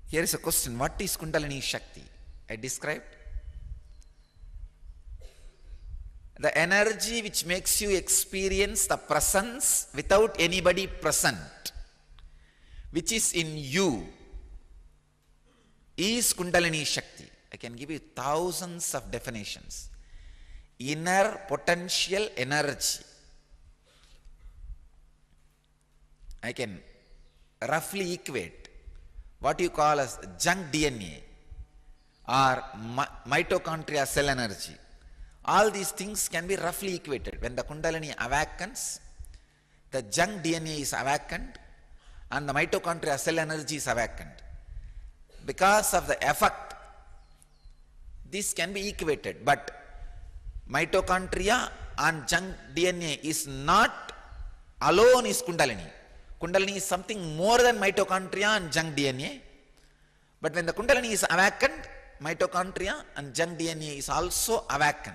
Here is a question. What is Kundalini Shakti? I described. The energy which makes you experience the presence without anybody present, which is in you, is Kundalini Shakti. I can give you thousands of definitions. Inner potential energy. I can roughly equate what you call as junk DNA or mitochondria cell energy. All these things can be roughly equated. When the Kundalini awakens, the junk DNA is awakened and the mitochondria cell energy is awakened. Because of the effect, this can be equated, but mitochondria and junk DNA is not alone is Kundalini. Kundalini is something more than mitochondria and junk DNA. But when the Kundalini is awakened, mitochondria and junk DNA is also awakened.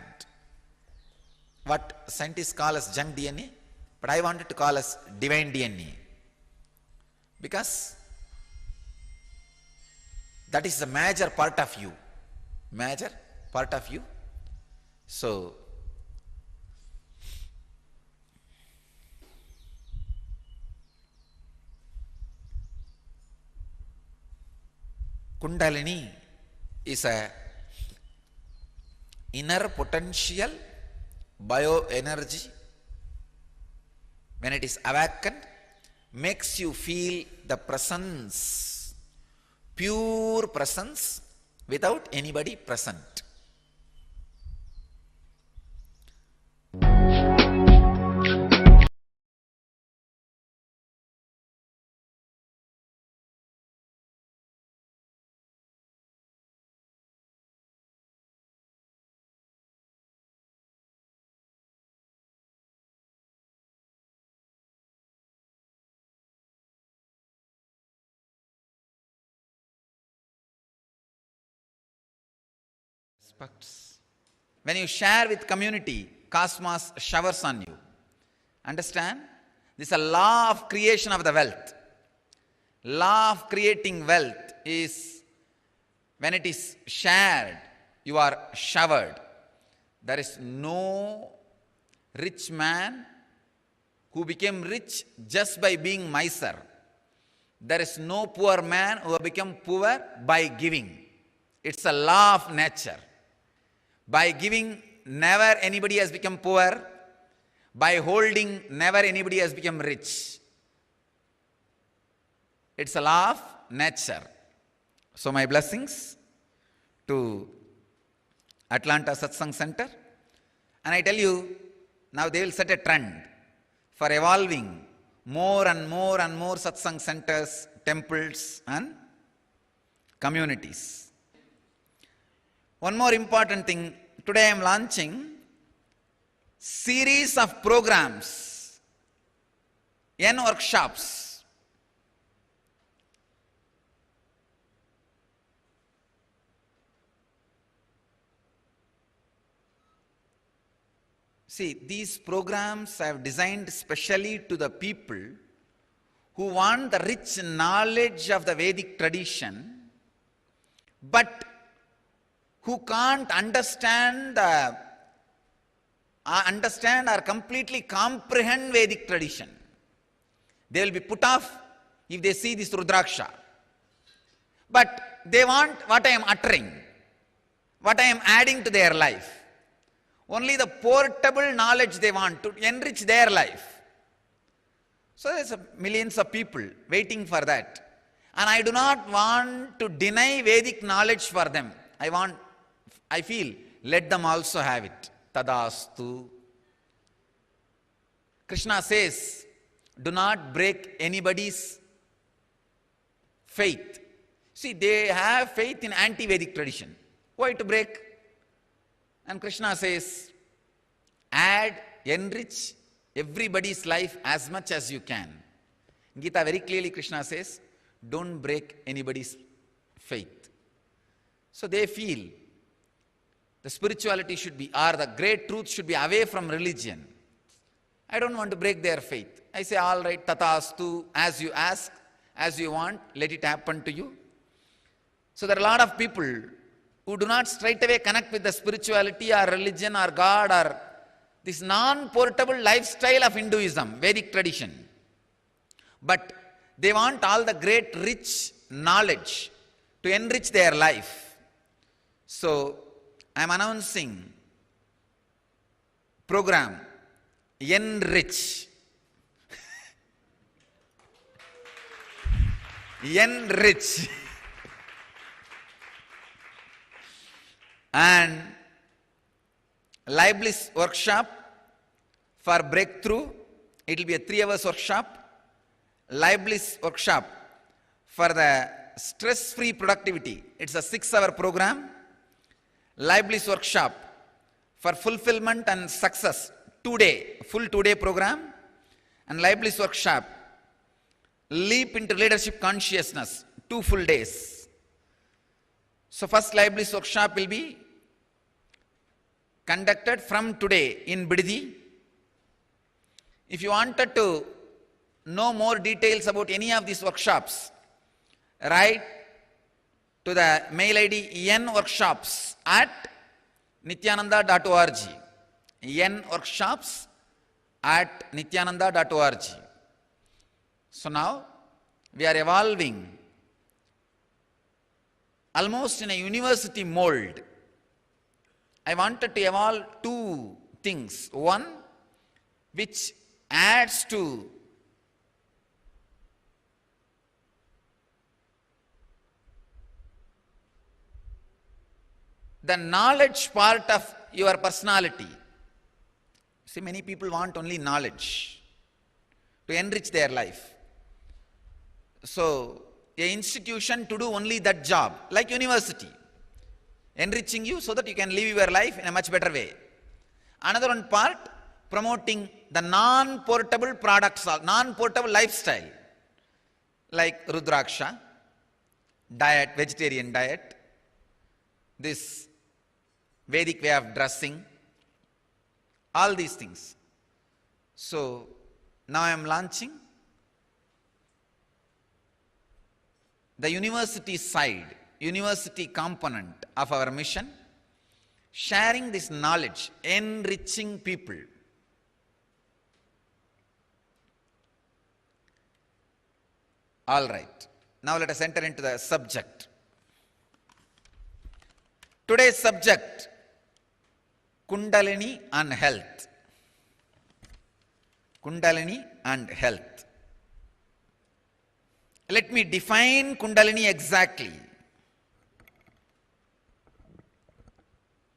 What scientists call as junk DNA, but I wanted to call as divine DNA. Because that is the major part of you. Major part of you. So, Kundalini is a inner potential bioenergy. When it is awakened, makes you feel the presence, pure presence without anybody present. When you share with community, cosmos showers on you. Understand? This is a law of creation of the wealth. Law of creating wealth is when it is shared, you are showered. There is no rich man who became rich just by being miser. There is no poor man who became poor by giving. It's a law of nature. By giving, never anybody has become poor. By holding, never anybody has become rich. It's a law of nature. So my blessings to Atlanta Satsang Center. And I tell you, now they will set a trend for evolving more and more and more Satsang centers, temples and communities. One more important thing, today I am launching series of programs, workshops. See, these programs I have designed specially to the people who want the rich knowledge of the Vedic tradition, but who can't understand or completely comprehend Vedic tradition. They will be put off if they see this Rudraksha. But they want what I am uttering, what I am adding to their life. Only the portable knowledge they want to enrich their life. So there's millions of people waiting for that. And I do not want to deny Vedic knowledge for them. I feel, let them also have it. Tadastu. Krishna says, do not break anybody's faith. See, they have faith in anti-Vedic tradition. Why to break? And Krishna says, add, enrich everybody's life as much as you can. In Gita very clearly Krishna says, don't break anybody's faith. So they feel the spirituality should be, or the great truth should be away from religion. I don't want to break their faith. I say, all right, tatastu, as you ask, as you want, let it happen to you. So there are a lot of people who do not straight away connect with the spirituality or religion or God or this non-portable lifestyle of Hinduism, Vedic tradition. But they want all the great rich knowledge to enrich their life. So I am announcing program eN-Rich. eN-Rich. And Liblis workshop for breakthrough. It will be a 3 hours workshop. Liblis workshop for the stress-free productivity. It's a 6-hour program. Liblis workshop for fulfillment and success. 2-day, full 2-day program. And Liblis workshop, leap into leadership consciousness. 2 full days. So first Liblis workshop will be conducted from today in Bididi. If you wanted to know more details about any of these workshops, write to the mail ID enworkshops@nityananda.org. enworkshops@nityananda.org. So now we are evolving almost in a university mold. I wanted to evolve 2 things. One, which adds to the knowledge part of your personality. See, many people want only knowledge to enrich their life. So, an institution to do only that job, like university, enriching you so that you can live your life in a much better way. Another one part, promoting the non-portable products, non-portable lifestyle, like Rudraksha, diet, vegetarian diet, this Vedic way of dressing, all these things. So, now I am launching the university side, university component of our mission, sharing this knowledge, enriching people. All right. Now let us enter into the subject. Today's subject, Kundalini and health. Kundalini and health. Let me define Kundalini exactly,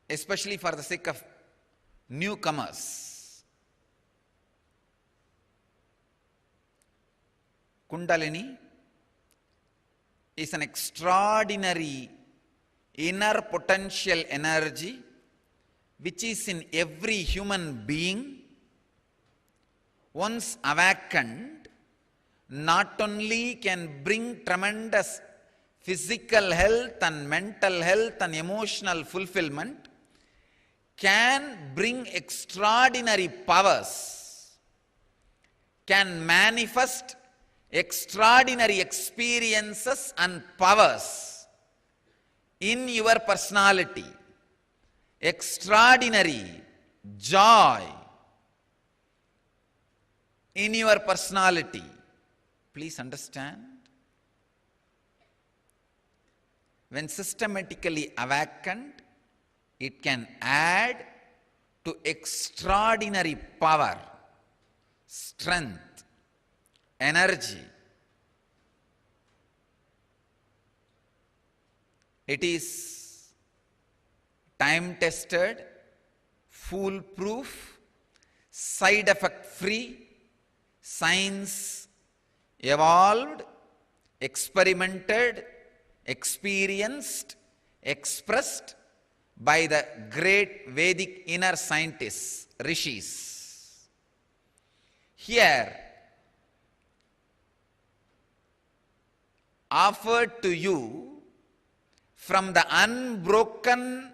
especially for the sake of newcomers. Kundalini is an extraordinary inner potential energy which is in every human being. Once awakened, not only can bring tremendous physical health and mental health and emotional fulfillment, can bring extraordinary powers, can manifest extraordinary experiences and powers in your personality, extraordinary joy in your personality. Please understand, when systematically awakened, it can add to extraordinary power, strength, energy. It is time-tested, foolproof, side-effect-free, science evolved, experimented, experienced, expressed by the great Vedic inner scientists, rishis. Here, offered to you from the unbroken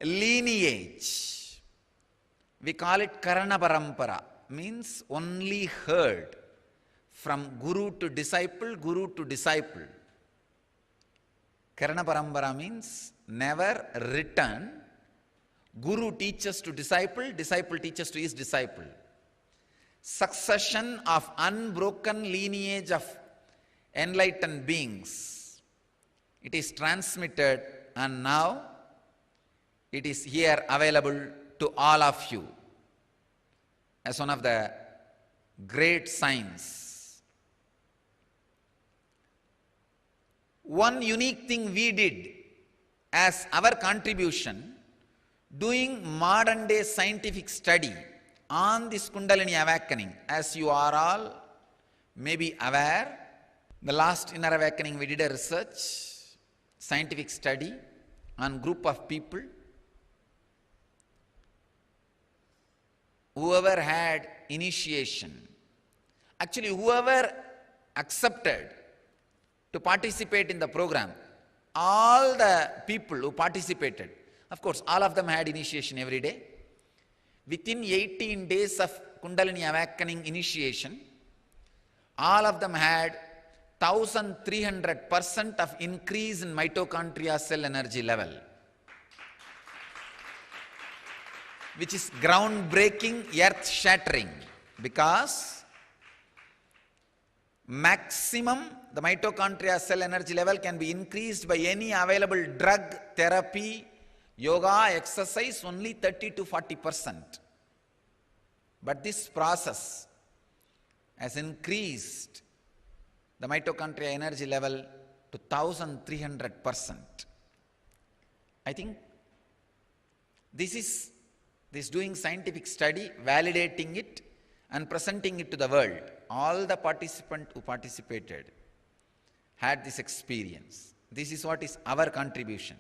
lineage, we call it Karana Parampara, means only heard from guru to disciple, guru to disciple. Karana Parampara means never return. Guru teaches to disciple, disciple teaches to his disciple. Succession of unbroken lineage of enlightened beings. It is transmitted and now it is here available to all of you as one of the great signs. One unique thing we did as our contribution, doing modern day scientific study on this Kundalini awakening. As you are all maybe aware, the last inner awakening we did a research, scientific study on group of people. Whoever had initiation, actually whoever accepted to participate in the program, all the people who participated, of course all of them had initiation every day. Within 18 days of Kundalini awakening initiation, all of them had 1300% of increase in mitochondria cell energy level, which is groundbreaking, earth-shattering, because maximum the mitochondria cell energy level can be increased by any available drug, therapy, yoga, exercise, only 30 to 40%. But this process has increased the mitochondria energy level to 1300%. I think this doing scientific study, validating it and presenting it to the world. All the participants who participated had this experience. This is what is our contribution.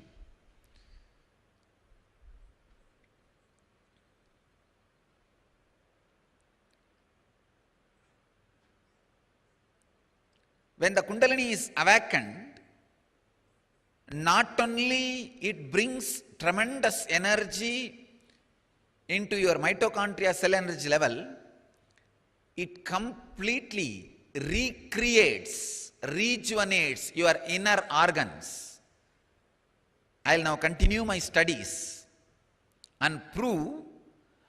When the Kundalini is awakened, not only it brings tremendous energy into your mitochondria cell energy level, it completely recreates, rejuvenates your inner organs. I will now continue my studies and prove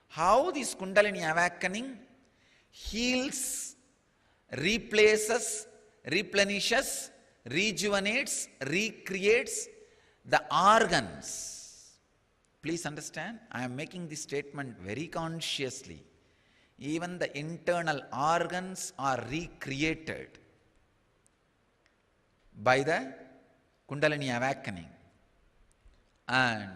how this Kundalini awakening heals, replaces, replenishes, rejuvenates, recreates the organs. Please understand, I am making this statement very consciously. Even the internal organs are recreated by the Kundalini awakening. And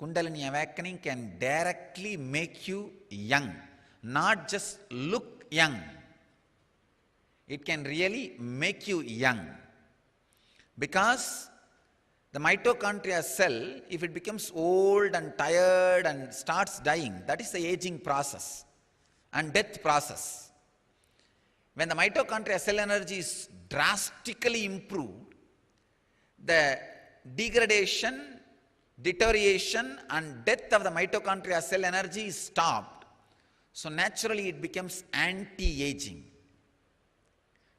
Kundalini awakening can directly make you young, not just look young. It can really make you young, because the mitochondria cell, if it becomes old and tired and starts dying, that is the aging process and death process. When the mitochondria cell energy is drastically improved, the degradation, deterioration and death of the mitochondria cell energy is stopped. So naturally it becomes anti-aging.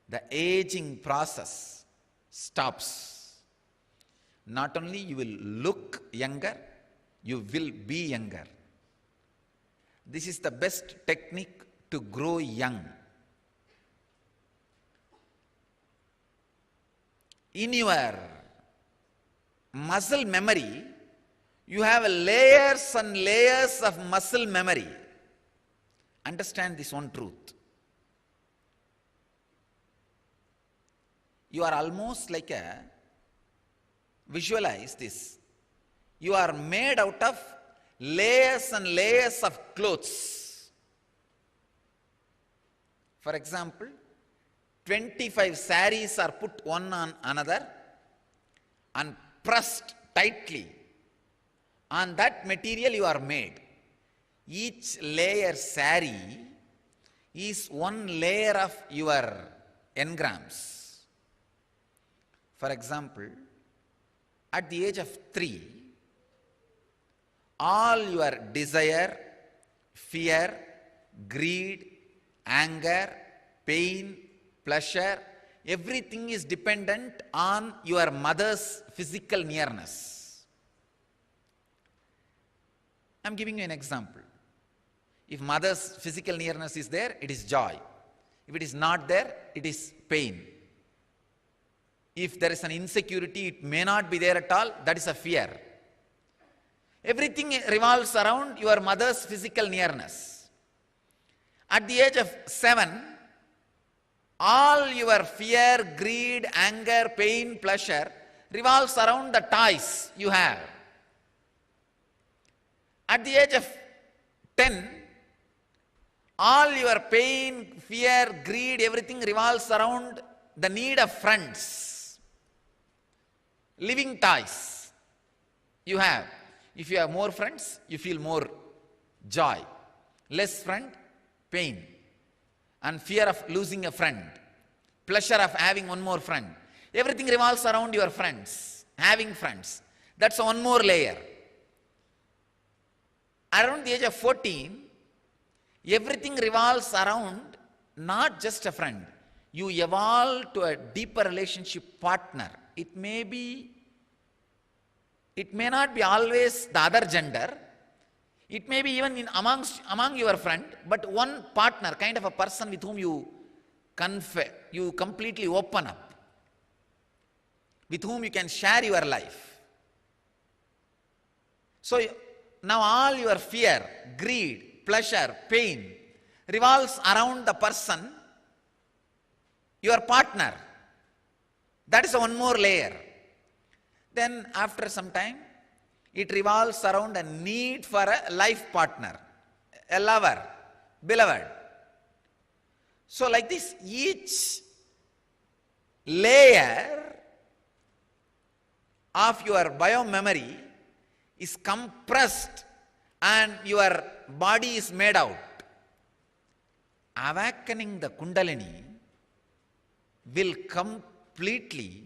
The aging process stops. Not only you will look younger, you will be younger. This is the best technique to grow young. In your muscle memory, you have layers and layers of muscle memory. Understand this one truth. You are almost like visualize this. You are made out of layers and layers of clothes. For example, 25 saris are put one on another and pressed tightly. On that material you are made. Each layer sari is one layer of your engrams. For example, at the age of 3, all your desire, fear, greed, anger, pain, pleasure, everything is dependent on your mother's physical nearness. I am giving you an example. If mother's physical nearness is there, it is joy. If it is not there, it is pain. If there is an insecurity, it may not be there at all, that is a fear. Everything revolves around your mother's physical nearness. At the age of 7, all your fear, greed, anger, pain, pleasure revolves around the toys you have. At the age of 10, all your pain, fear, greed, everything revolves around the need of friends, living toys you have. If you have more friends, you feel more joy. Less friend, pain. And fear of losing a friend. Pleasure of having one more friend. Everything revolves around your friends, having friends. That's one more layer. Around the age of 14, everything revolves around not just a friend. You evolve to a deeper relationship partner. It may not be always the other gender. It may be even among your friend, but one partner, kind of a person with whom you completely open up, with whom you can share your life. So now all your fear, greed, pleasure, pain revolves around the person, your partner. That is one more layer. Then after some time, it revolves around a need for a life partner, a lover, beloved. So like this, each layer of your bio-memory is compressed and your body is made out. Awakening the Kundalini will completely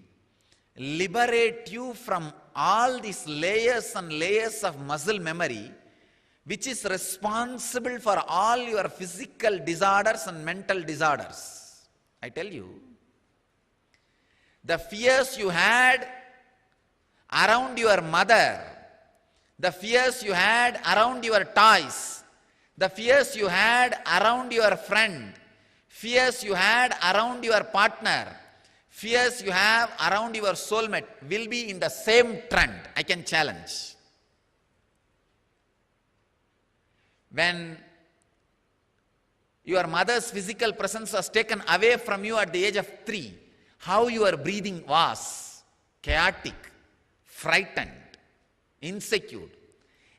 liberate you from all these layers and layers of muscle memory, which is responsible for all your physical disorders and mental disorders. I tell you, the fears you had around your mother, the fears you had around your toys, the fears you had around your friend, fears you had around your partner, fears you have around your soulmate will be in the same trend. I can challenge. When your mother's physical presence was taken away from you at the age of 3, how your breathing was chaotic, frightened, insecure.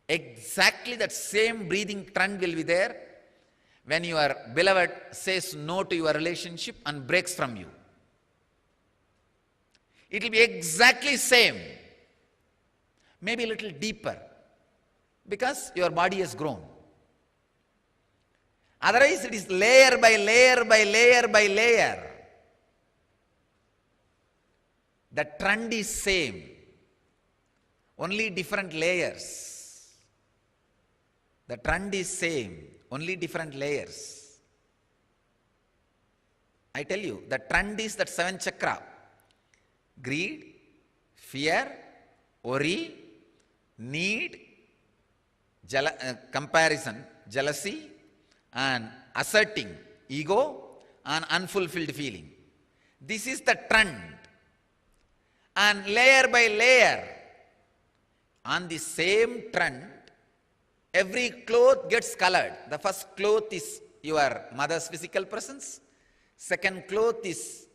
Exactly that same breathing trend will be there when your beloved says no to your relationship and breaks from you. It will be exactly same, maybe a little deeper, because your body has grown. Otherwise, it is layer by layer by layer by layer. The trend is same, only different layers. The trend is same, only different layers. I tell you, the trend is that 7th chakra. Greed, fear, worry, need, comparison, jealousy, and asserting, ego, and unfulfilled feeling. This is the trend. And layer by layer, on the same trend, every cloth gets colored. The first cloth is your mother's physical presence. Second cloth is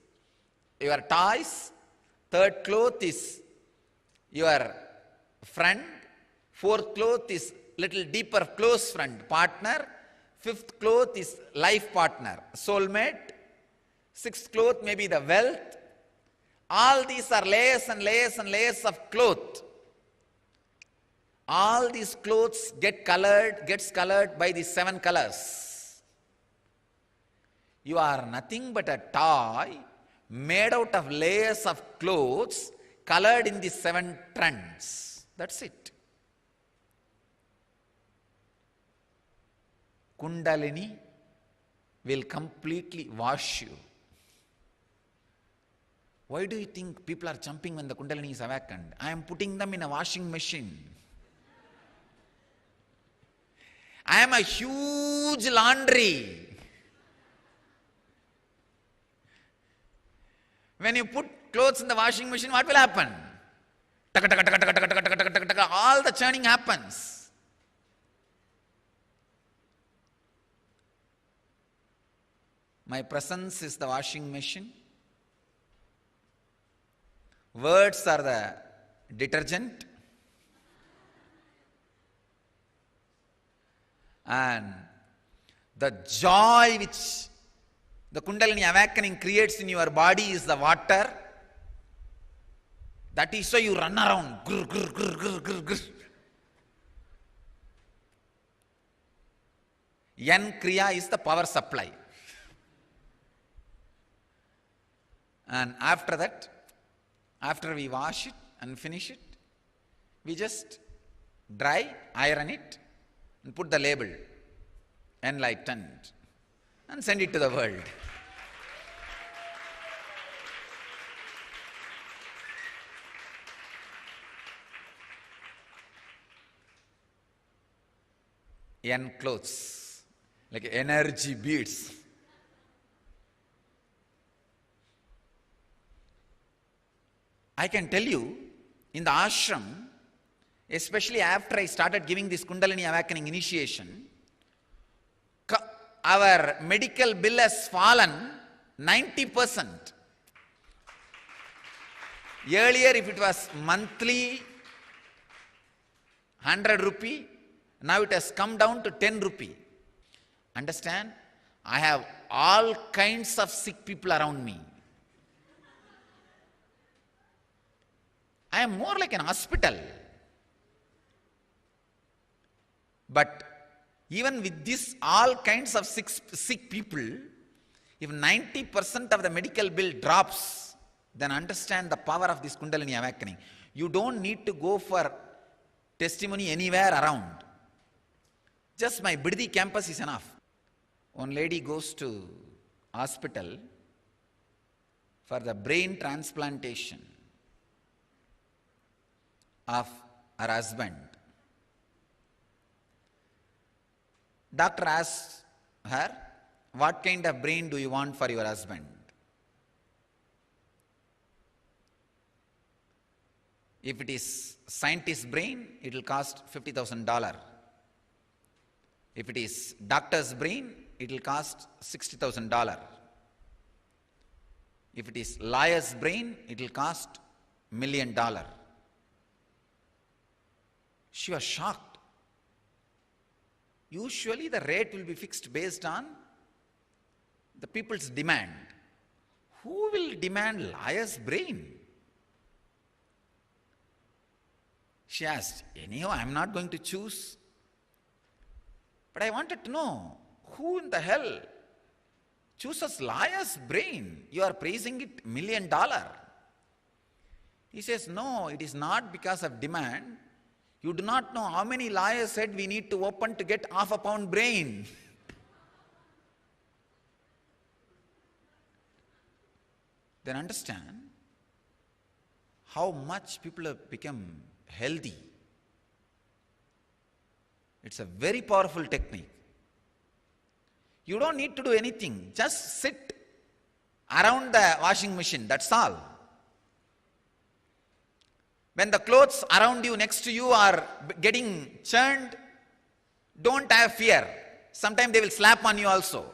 your toys. Third cloth is your friend. Fourth cloth is little deeper close friend, partner. Fifth cloth is life partner, soulmate. Sixth cloth may be the wealth. All these are layers and layers and layers of cloth. All these clothes gets colored by the 7 colors. You are nothing but a toy made out of layers of clothes colored in the 7 trends. That's it. Kundalini will completely wash you. Why do you think people are jumping when the Kundalini is awakened? I am putting them in a washing machine. I am a huge laundry. When you put clothes in the washing machine, what will happen? All the churning happens. My presence is the washing machine. Words are the detergent. And the joy which the Kundalini awakening creates in your body is the water. That is why you run around. Grr, grr, grr, grr, grr, grr. eN-Kriya is the power supply. And after that, after we wash it and finish it, we just dry, iron it, and put the label, enlightened, and send it to the world. Clothes, like energy beads. I can tell you, in the ashram, especially after I started giving this Kundalini awakening initiation, our medical bill has fallen 90%. Earlier, if it was monthly 100 rupee, now it has come down to 10 rupee. Understand? I have all kinds of sick people around me. I am more like an hospital. But even with this all kinds of sick people, if 90% of the medical bill drops, then understand the power of this Kundalini awakening. You don't need to go for testimony anywhere around. Just my Biddi campus is enough. One lady goes to hospital for the brain transplantation of her husband. Doctor asks her, what kind of brain do you want for your husband? If it is scientist's brain, it will cost $50,000. If it is doctor's brain, it will cost $60,000. If it is lawyer's brain, it will cost $1 million. She was shocked. Usually the rate will be fixed based on the people's demand. Who will demand lawyer's brain? She asked, anyhow, I am not going to choose. But I wanted to know, who in the hell chooses lawyer's brain? You are praising it $1 million. He says, no, it is not because of demand. You do not know how many lawyers said we need to open to get half a pound brain. Then understand how much people have become healthy. It's a very powerful technique. You don't need to do anything. Just sit around the washing machine. That's all. When the clothes around you, next to you are getting churned, don't have fear. Sometimes they will slap on you also.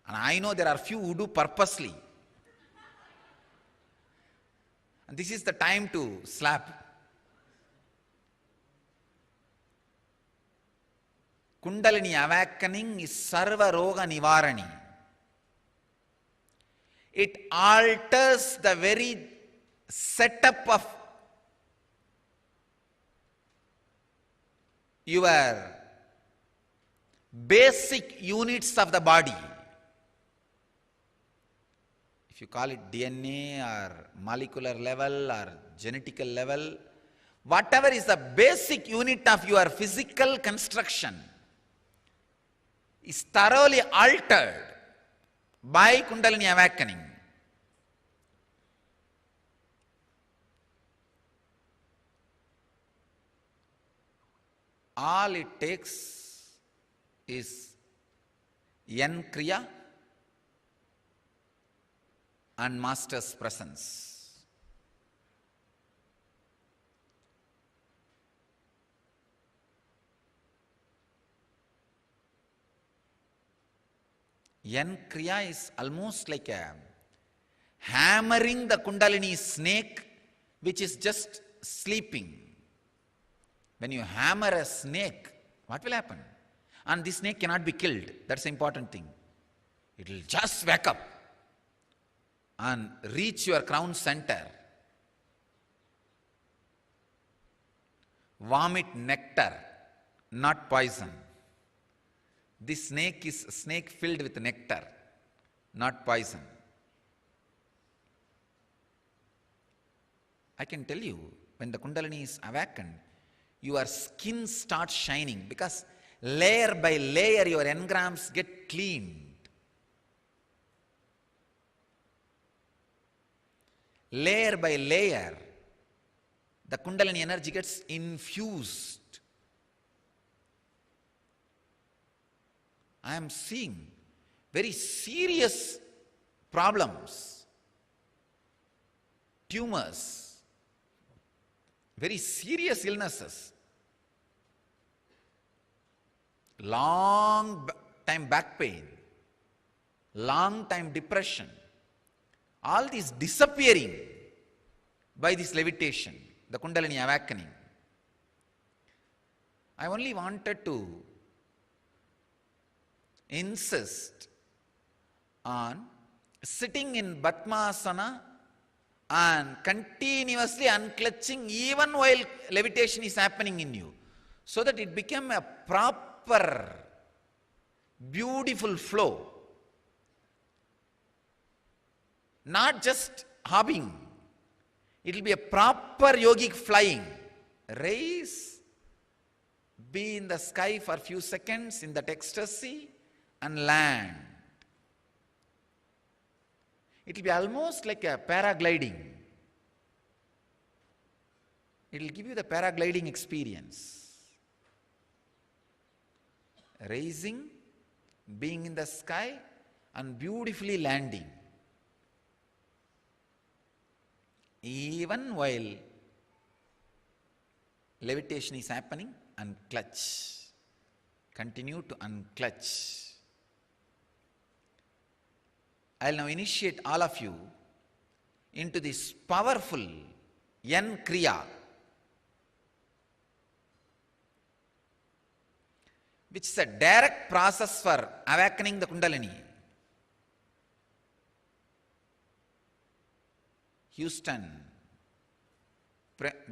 And I know there are few who do purposely. And this is the time to slap. Kundalini awakening is sarva, roga, nivarani. It alters the very setup of your basic units of the body. If you call it DNA or molecular level or genetical level, whatever is the basic unit of your physical construction, is thoroughly altered by Kundalini awakening. All it takes is eN-Kriya and Master's presence. eN-Kriya is almost like a hammering the Kundalini snake which is just sleeping. When you hammer a snake, what will happen? And this snake cannot be killed. That's the important thing. It will just wake up and reach your crown center. Vomit nectar, not poison. This snake is a snake filled with nectar, not poison. I can tell you, when the Kundalini is awakened, your skin starts shining because layer by layer your engrams get cleaned. Layer by layer, the Kundalini energy gets infused. I am seeing very serious problems, tumors, very serious illnesses, long time back pain, long time depression, all these disappearing by this levitation, the Kundalini awakening. I only wanted to insist on sitting in Padmasana and continuously unclutching even while levitation is happening in you, so that it became a proper, beautiful flow. Not just hobbing. It will be a proper yogic flying. Raise, be in the sky for a few seconds in that ecstasy, and land. It will be almost like a paragliding. It will give you the paragliding experience. Raising, being in the sky, and beautifully landing. Even while levitation is happening, unclutch. Continue to unclutch. I will now initiate all of you into this powerful eN-Kriya, which is a direct process for awakening the Kundalini. Houston,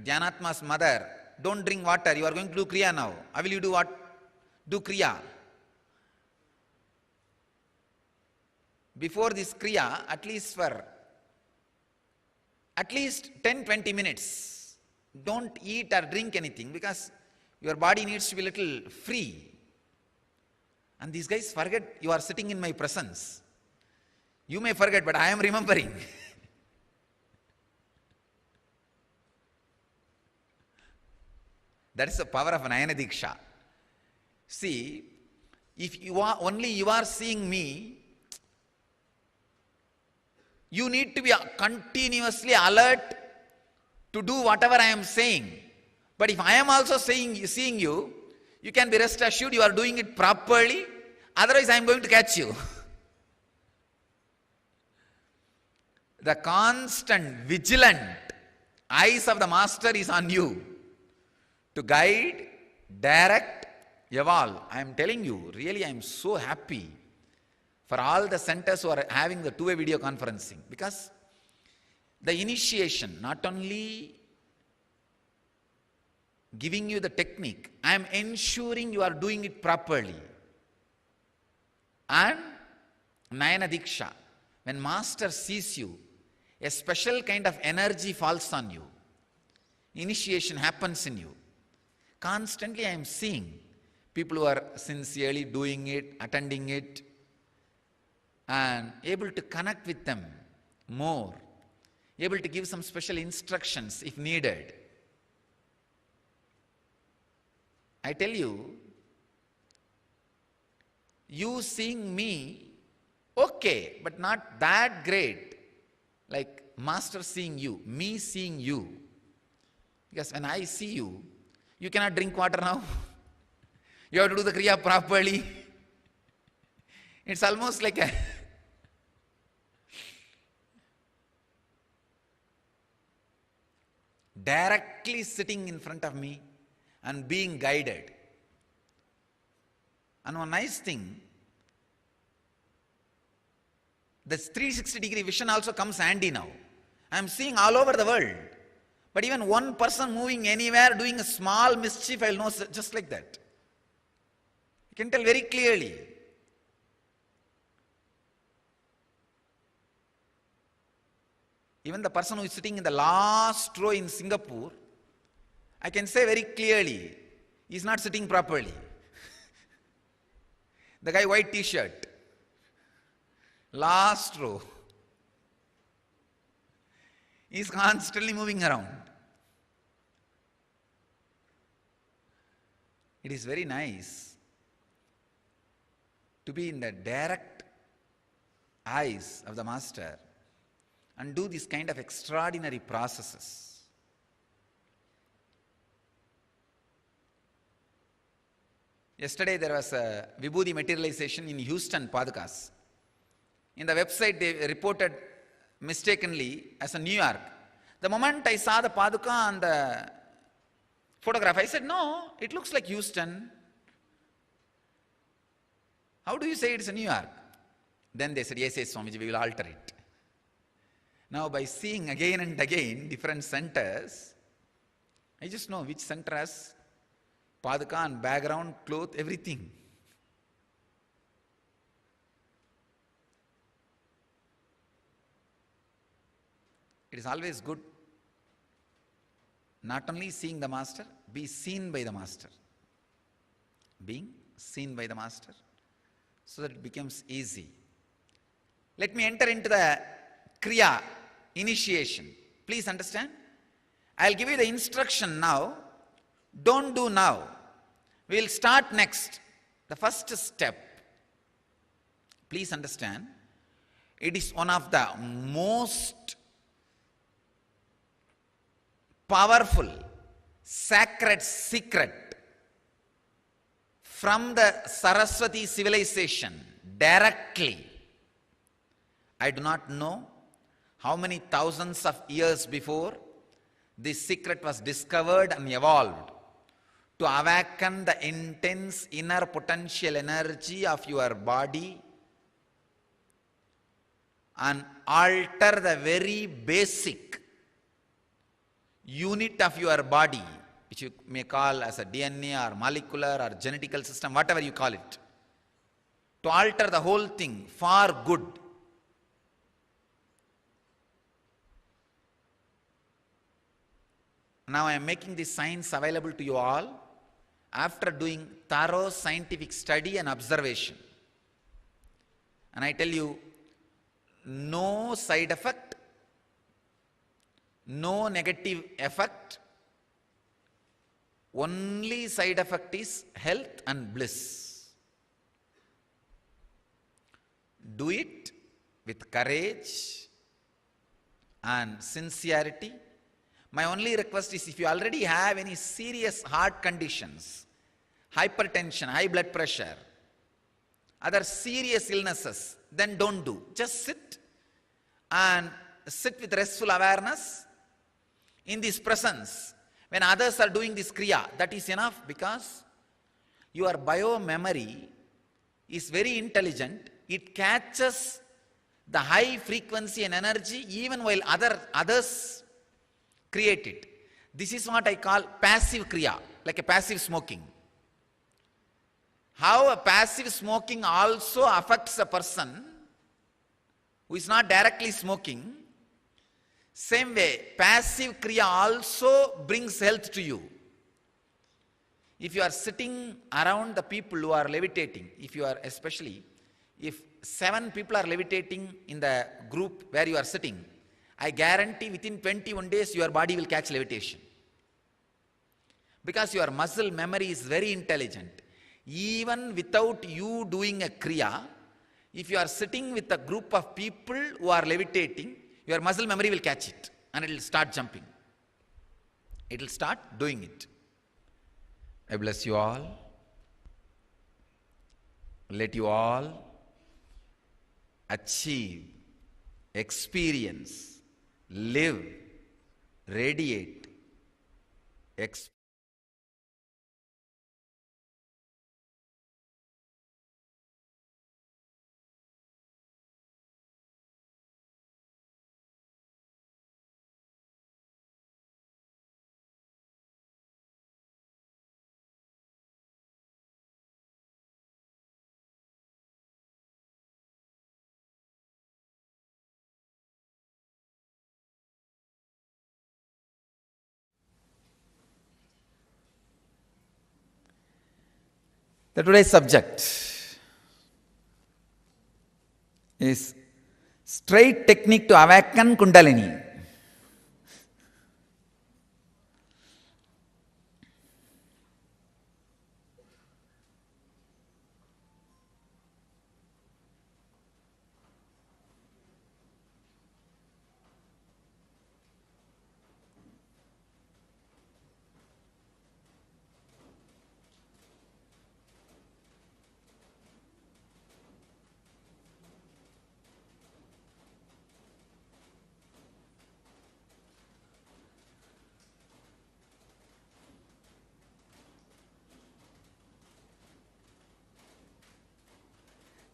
Dhyanatma's mother, don't drink water, you are going to do Kriya now. How will you do what? Do Kriya. Before this Kriya, at least 10-20 minutes, don't eat or drink anything, because your body needs to be a little free. And these guys forget you are sitting in my presence. You may forget, but I am remembering. That is the power of an eN-Diksha. See, if you are seeing me, you need to be continuously alert to do whatever I am saying. But if I am also seeing you, you can be rest assured you are doing it properly, otherwise I am going to catch you. The constant, vigilant eyes of the Master is on you to guide, direct, evolve. I am telling you, really I am so happy for all the centers who are having the two-way video conferencing, because the initiation, not only giving you the technique, I am ensuring you are doing it properly. And Nayana Diksha, when Master sees you, a special kind of energy falls on you. Initiation happens in you. Constantly I am seeing People who are sincerely doing it, attending it, and able to connect with them more, able to give some special instructions if needed. I tell you, you seeing me, okay, but not that great, like Master seeing you, me seeing you. Because when I see you, you cannot drink water now. You have to do the Kriya properly. It's almost like a directly sitting in front of me and being guided. And one nice thing, this 360-degree vision also comes handy now. I am seeing all over the world. But even one person moving anywhere, doing a small mischief, I will know just like that. You can tell very clearly. Even the person who is sitting in the last row in Singapore, I can say very clearly, he is not sitting properly. The guy white t-shirt, last row, he is constantly moving around. It is very nice to be in the direct eyes of the Master and do this kind of extraordinary processes. Yesterday there was a Vibhuti materialization in Houston, Padukas. In the website they reported mistakenly as a New York. The moment I saw the Paduka on the photograph, I said, no, it looks like Houston. How do you say it's a New York? Then they said, yes, Swamiji, we will alter it. Now by seeing again and again different centers, I just know which center has Paduka and background, cloth, everything. It is always good not only seeing the Master, be seen by the Master. Being seen by the Master, so that it becomes easy. Let me enter into the Kriya initiation. Please understand. I'll give you the instruction now. Don't do now. We'll start next. The first step. Please understand. It is one of the most powerful, sacred secret from the Saraswati civilization directly. I do not know how many thousands of years before this secret was discovered and evolved to awaken the intense inner potential energy of your body and alter the very basic unit of your body, which you may call as a DNA or molecular or genetical system, whatever you call it, to alter the whole thing for good. Now I am making this science available to you all after doing thorough scientific study and observation. And I tell you, no side effect, no negative effect, only side effect is health and bliss. Do it with courage and sincerity. My only request is, if you already have any serious heart conditions, hypertension, high blood pressure, other serious illnesses, then don't do. Just sit and sit with restful awareness in this presence. When others are doing this Kriya, that is enough, because your bio-memory is very intelligent. It catches the high frequency and energy even while others create it. This is what I call passive Kriya, like a passive smoking. How a passive smoking also affects a person who is not directly smoking, same way passive Kriya also brings health to you. If you are sitting around the people who are levitating, if 7 people are levitating in the group where you are sitting, I guarantee within 21 days your body will catch levitation. Because your muscle memory is very intelligent. Even without you doing a Kriya, if you are sitting with a group of people who are levitating, your muscle memory will catch it and it will start jumping. It will start doing it. I bless you all. Let you all achieve, experience, live, radiate, The today's subject is straight technique to awaken Kundalini.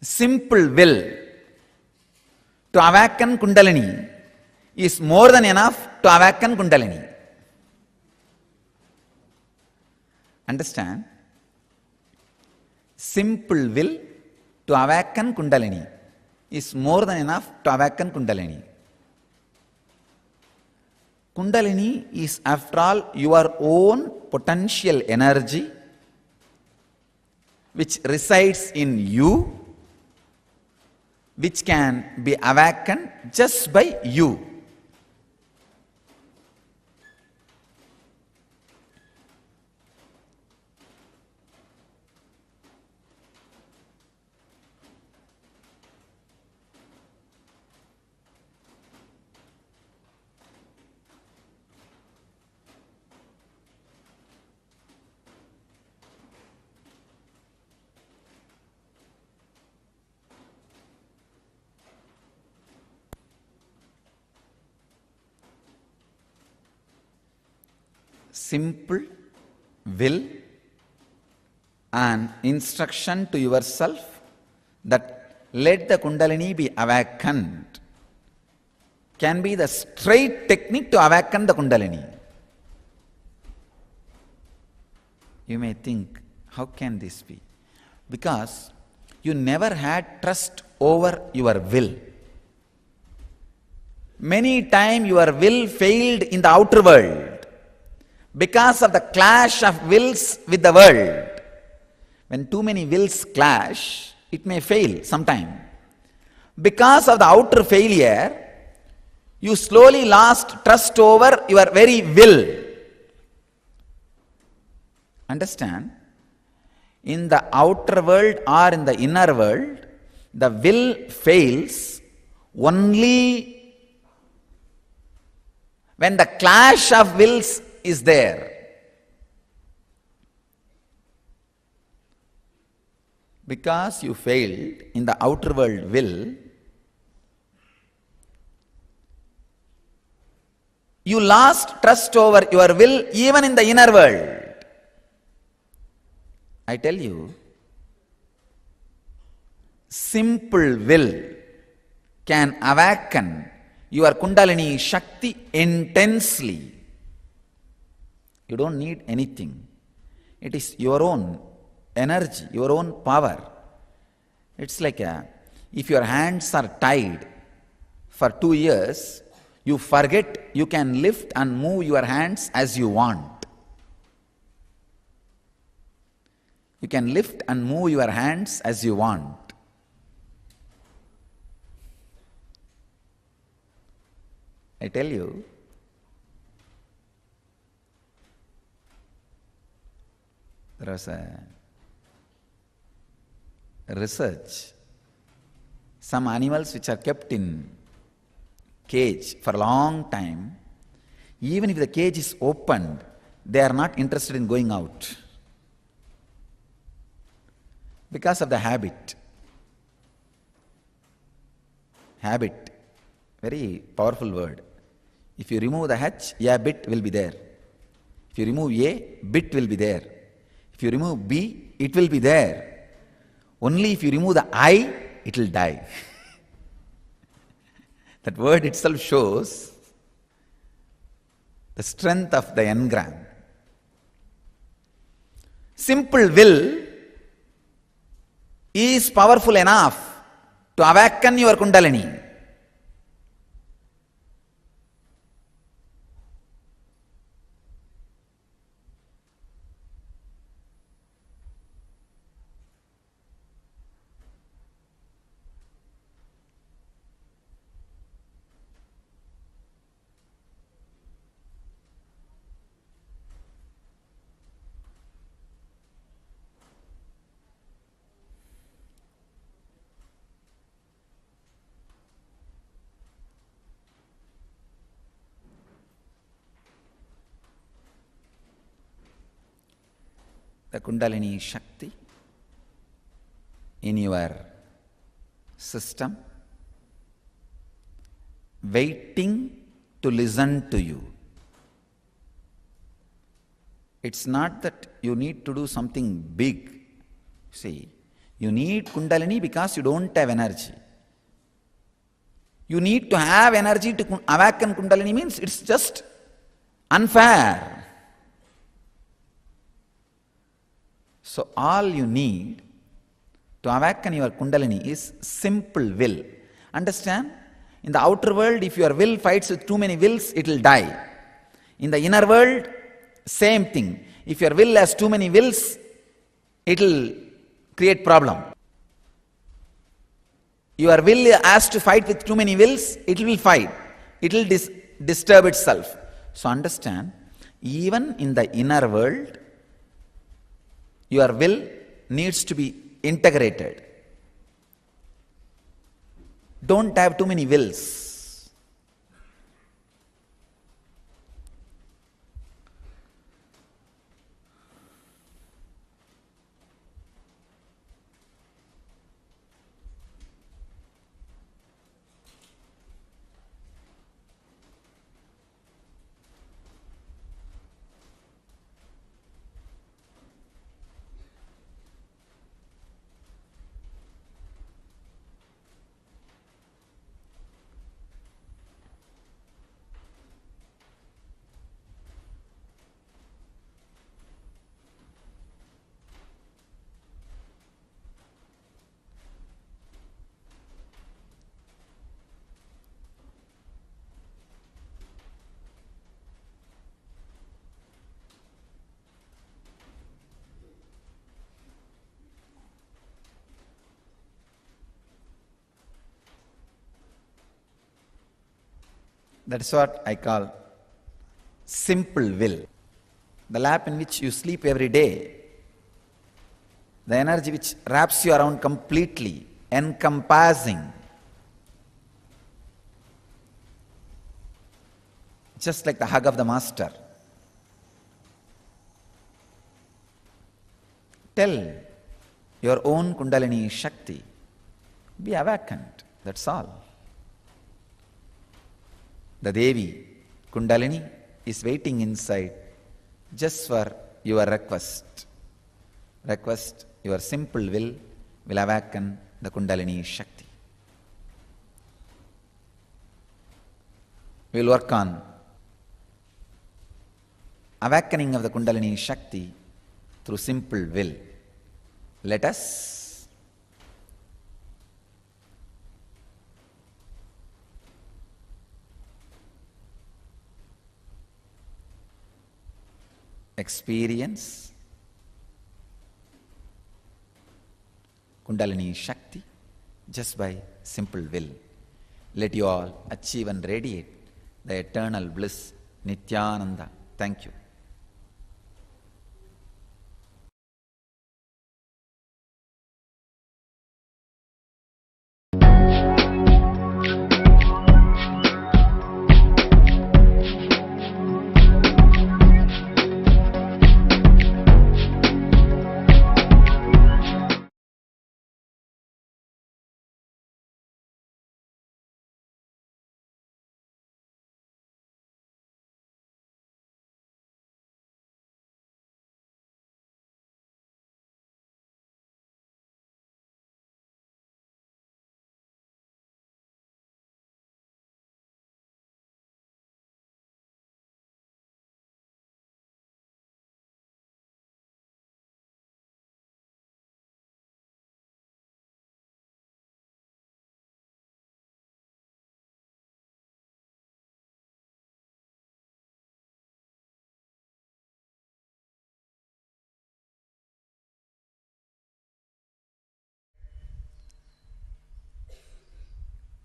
Simple will to awaken Kundalini is more than enough to awaken Kundalini. Understand? Simple will to awaken Kundalini is more than enough to awaken Kundalini. Kundalini is, after all, your own potential energy which resides in you, which can be awakened just by you. Simple will and instruction to yourself that let the Kundalini be awakened can be the straight technique to awaken the Kundalini. You may think, how can this be? Because you never had trust over your will. Many times your will failed in the outer world because of the clash of wills with the world. When too many wills clash, it may fail sometime. Because of the outer failure, you slowly lost trust over your very will. Understand? In the outer world or in the inner world, the will fails only when the clash of wills is there. Because you failed in the outer world will, you lost trust over your will even in the inner world. I tell you, simple will can awaken your Kundalini Shakti intensely. You don't need anything. It is your own energy, your own power. It's like if your hands are tied for 2 years, you forget you can lift and move your hands as you want. You can lift and move your hands as you want. I tell you, there was a research. Some animals which are kept in cage for a long time, even if the cage is opened, they are not interested in going out because of the habit. Habit, very powerful word. If you remove the H, a bit will be there. If you remove A, bit will be there. If you remove B, it will be there. Only if you remove the I, it will die. That word itself shows the strength of the engram. Simple will is powerful enough to awaken your Kundalini. The Kundalini Shakti in your system, waiting to listen to you. It's not that you need to do something big. See, you need Kundalini because you don't have energy. You need to have energy to awaken Kundalini means it's just unfair. So all you need to awaken your Kundalini is simple will. Understand? In the outer world, if your will fights with too many wills, it will die. In the inner world, same thing. If your will has too many wills, it will create problem. Your will has to fight with too many wills, it will fight. It will disturb itself. So understand, even in the inner world, your will needs to be integrated. Don't have too many wills. That's what I call simple will. The lap in which you sleep every day, the energy which wraps you around completely, encompassing, just like the hug of the master. Tell your own Kundalini Shakti, be awakened, that's all. The Devi, Kundalini, is waiting inside just for your request. Request, your simple will awaken the Kundalini Shakti. We will work on awakening of the Kundalini Shakti through simple will. Let us experience Kundalini Shakti just by simple will. Let you all achieve and radiate the eternal bliss, Nityananda. Thank you.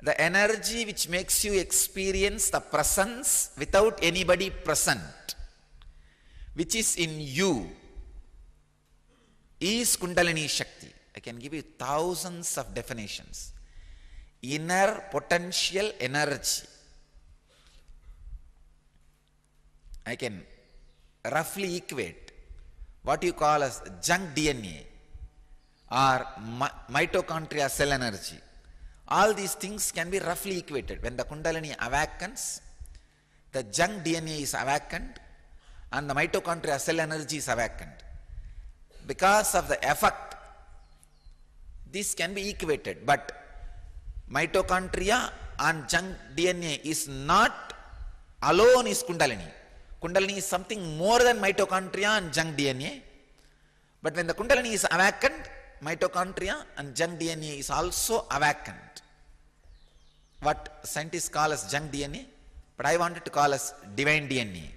The energy which makes you experience the presence without anybody present, which is in you, is Kundalini Shakti. I can give you thousands of definitions. Inner potential energy. I can roughly equate what you call as junk DNA or mitochondria cell energy. All these things can be roughly equated. When the Kundalini awakens, the junk DNA is awakened and the mitochondria cell energy is awakened. Because of the effect, this can be equated. But mitochondria and junk DNA is not alone is Kundalini. Kundalini is something more than mitochondria and junk DNA. But when the Kundalini is awakened, mitochondria and junk DNA is also awakened. What scientists call as junk DNA, but I wanted to call as divine DNA.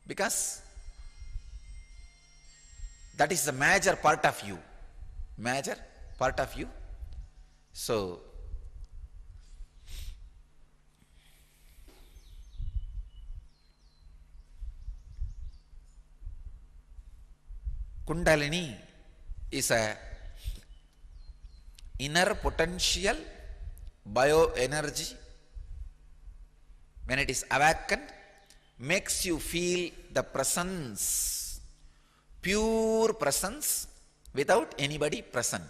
Because that is the major part of you. Major part of you. So, Kundalini is a inner potential bioenergy. When it is awakened, makes you feel the presence, pure presence without anybody present.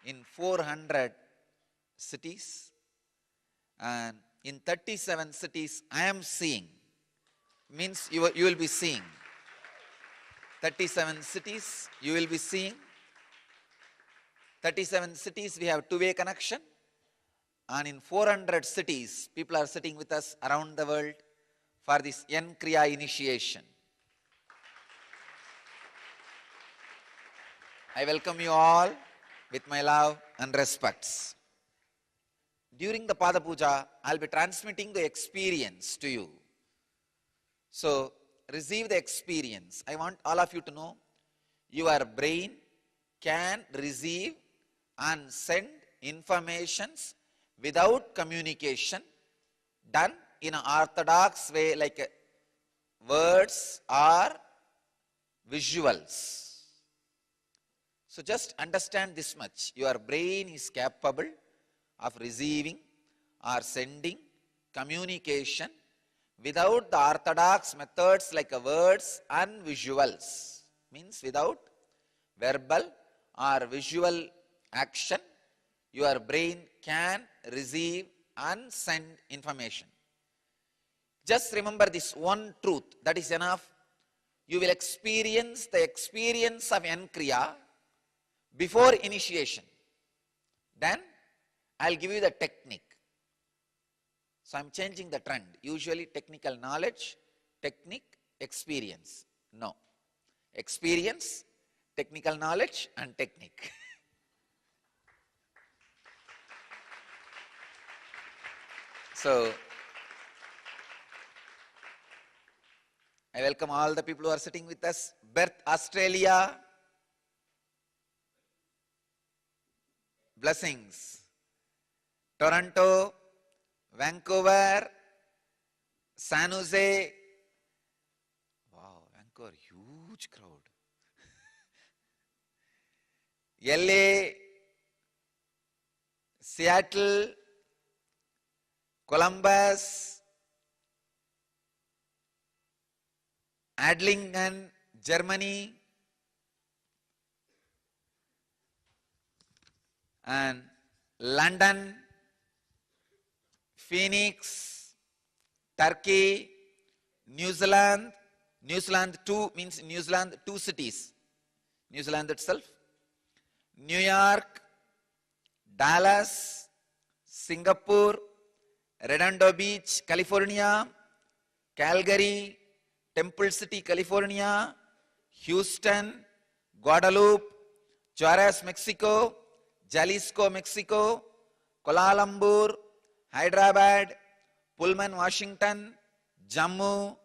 In 400 cities and in 37 cities I am seeing, means you will be seeing. 37 cities you will be seeing. 37 cities we have two-way connection, and in 400 cities people are sitting with us around the world for this eN-Kriya initiation. I welcome you all with my love and respects. During the Pada Puja, I'll be transmitting the experience to you. So, receive the experience. I want all of you to know, your brain can receive and send informations without communication, done in an orthodox way, like words or visuals. So just understand this much. Your brain is capable of receiving or sending communication without the orthodox methods like words and visuals. Means without verbal or visual action, your brain can receive and send information. Just remember this one truth, that is enough. You will experience the experience of eN-Kriya before initiation. Then I'll give you the technique. So I'm changing the trend. Usually technical knowledge, technique, experience. No. experience, technical knowledge and technique. So, I welcome all the people who are sitting with us. Perth, Australia. Blessings. Toronto, Vancouver, San Jose. Wow, Vancouver, huge crowd. LA, Seattle, Columbus, Adlingen, Germany, and London, Phoenix, Turkey, New Zealand. New Zealand 2 means New Zealand 2 cities. New Zealand itself. New York, Dallas, Singapore, Redondo Beach, California, Calgary, Temple City, California, Houston, Guadalupe, Juarez, Mexico, Jalisco, Mexico, Kuala Lumpur, Hyderabad, Pullman, Washington, Jammu,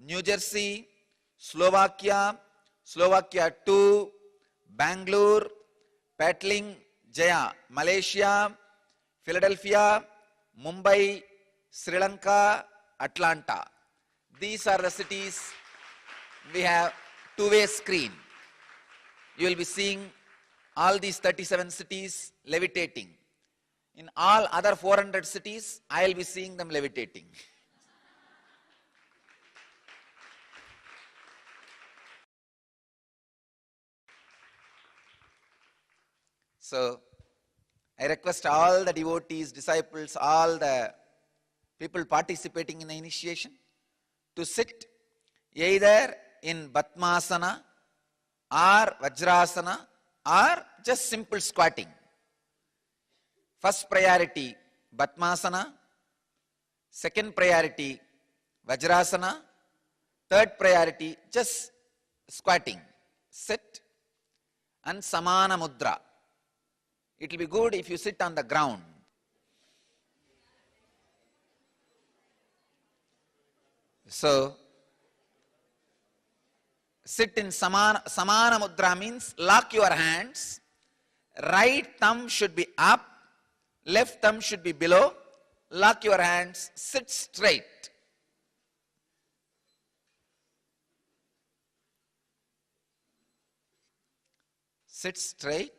New Jersey, Slovakia, Slovakia 2, Bangalore, Patling, Jaya, Malaysia, Philadelphia, Mumbai, Sri Lanka, Atlanta. These are the cities. We have two-way screen. You will be seeing all these 37 cities levitating. In all other 400 cities, I will be seeing them levitating. So, I request all the devotees, disciples, all the people participating in the initiation to sit either in Batmasana or Vajrasana or just simple squatting. First priority Batmasana, second priority Vajrasana, third priority just squatting. Sit and Samana Mudra. It will be good if you sit on the ground. So, sit in Samana Mudra means lock your hands. Right thumb should be up, left thumb should be below. Lock your hands, sit straight. Sit straight.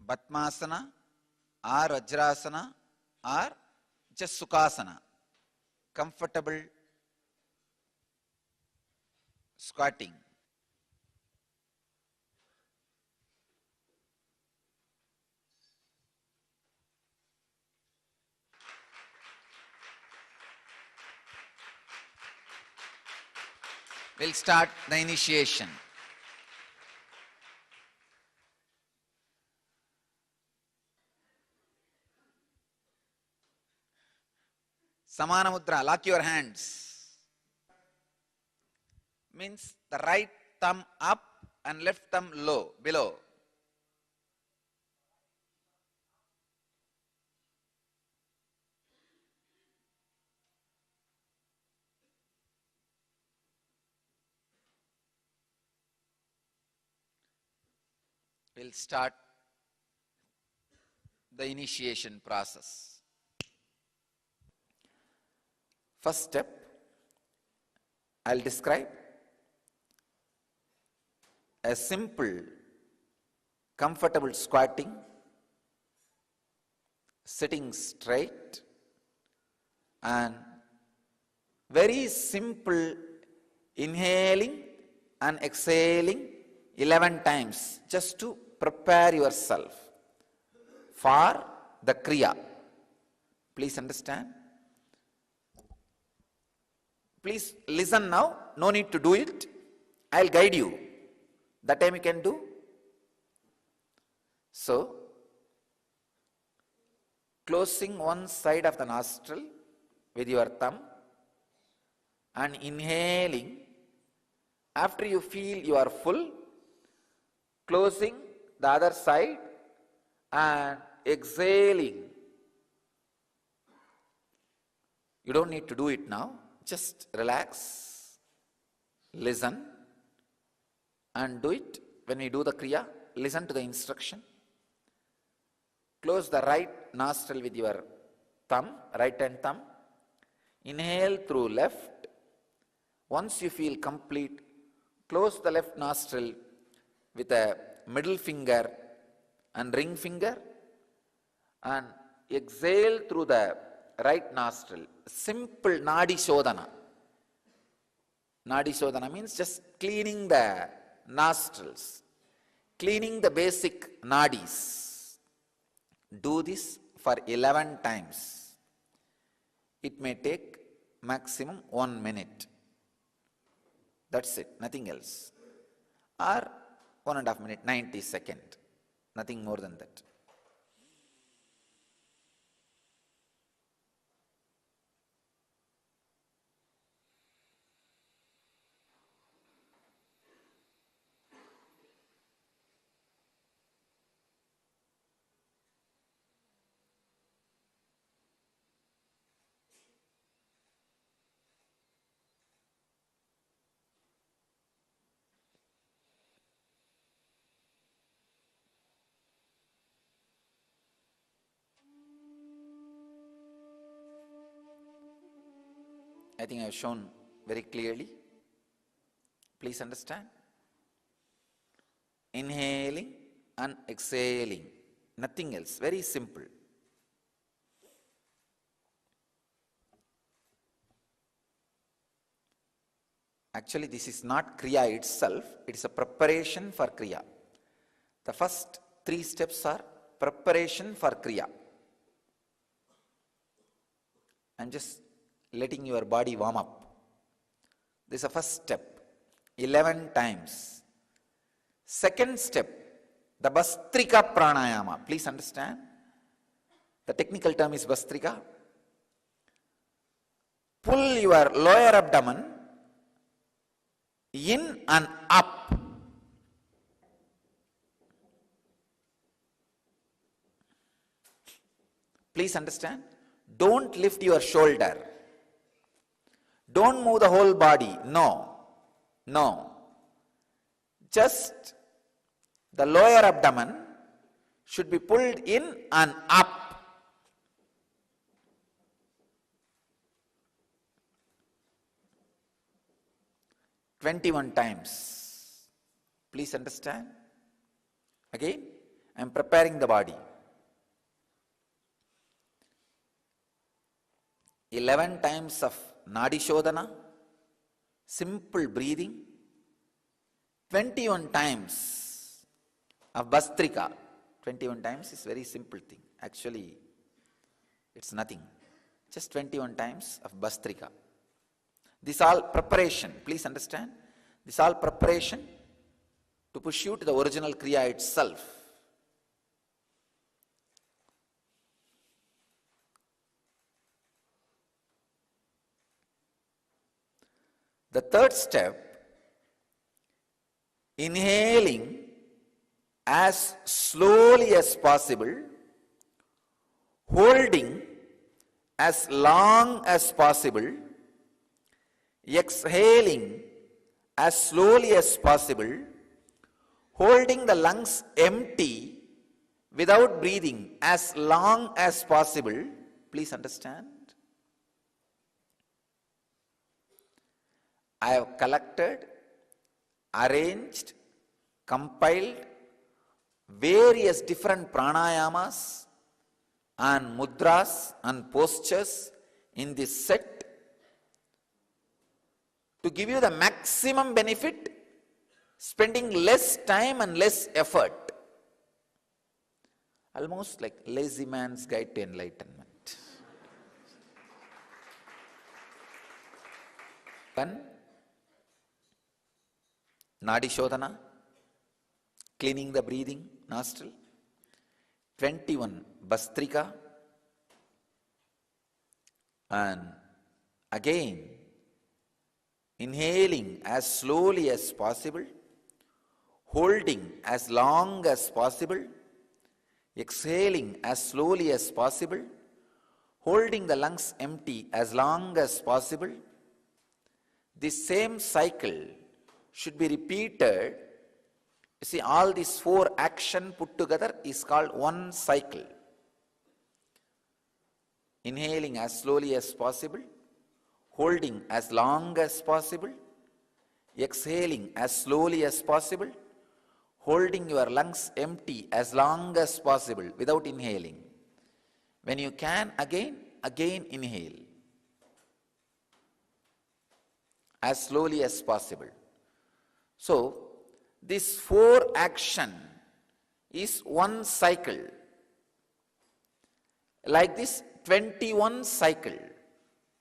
Batmasana or Vajrasana or just Sukhasana. Comfortable squatting. We'll start the initiation. Samana Mudra, lock your hands. Means the right thumb up and left thumb low, below. We'll start the initiation process. First step, I'll describe a simple, comfortable squatting, sitting straight, and very simple inhaling and exhaling 11 times just to prepare yourself for the Kriya. Please understand. Please listen now, no need to do it. I'll guide you. That time you can do. So, closing one side of the nostril with your thumb and inhaling. After you feel you are full, closing the other side and exhaling. You don't need to do it now. Just relax, listen, and do it. When we do the Kriya, listen to the instruction. Close the right nostril with your thumb, right hand thumb. Inhale through left. Once you feel complete, close the left nostril with a middle finger and ring finger and exhale through the right nostril. Simple Nadi Shodhana. Nadi Shodhana means just cleaning the nostrils, cleaning the basic nadis. Do this for 11 times. It may take maximum 1 minute. That's it, nothing else. Or 1.5 minutes, 90 seconds. Nothing more than that. I think I have shown very clearly. Please understand. Inhaling and exhaling. Nothing else. Very simple. Actually, this is not Kriya itself. It is a preparation for Kriya. The first 3 steps are preparation for Kriya. And just letting your body warm up. This is the first step. 11 times. Second step, the Bhastrika Pranayama. Please understand. The technical term is Bhastrika. Pull your lower abdomen in and up. Please understand. Don't lift your shoulder. Don't move the whole body. No. No. Just the lower abdomen should be pulled in and up. "21 times. Please understand. Again, I am preparing the body. 11 times of Nadi Shodhana, simple breathing. 21 times of Bhastrika. 21 times is very simple thing. Actually, it's nothing. Just 21 times of Bhastrika. This all preparation. Please understand. This all preparation to push you to the original Kriya itself. The third step, inhaling as slowly as possible, holding as long as possible, exhaling as slowly as possible, holding the lungs empty without breathing as long as possible. Please understand. I have collected, arranged, compiled various different pranayamas and mudras and postures in this set to give you the maximum benefit, spending less time and less effort. Almost like Lazy Man's Guide to Enlightenment. One, Nadi Shodhana, cleaning the breathing, nostril. 21, Bhastrika, And again, inhaling as slowly as possible, holding as long as possible, exhaling as slowly as possible, holding the lungs empty as long as possible. This same cycle should be repeated. You see, all these 4 actions put together is called one cycle. Inhaling as slowly as possible, holding as long as possible, exhaling as slowly as possible, holding your lungs empty as long as possible without inhaling. When you can, again inhale as slowly as possible. So, this 4 action is one cycle. Like this 21 cycle.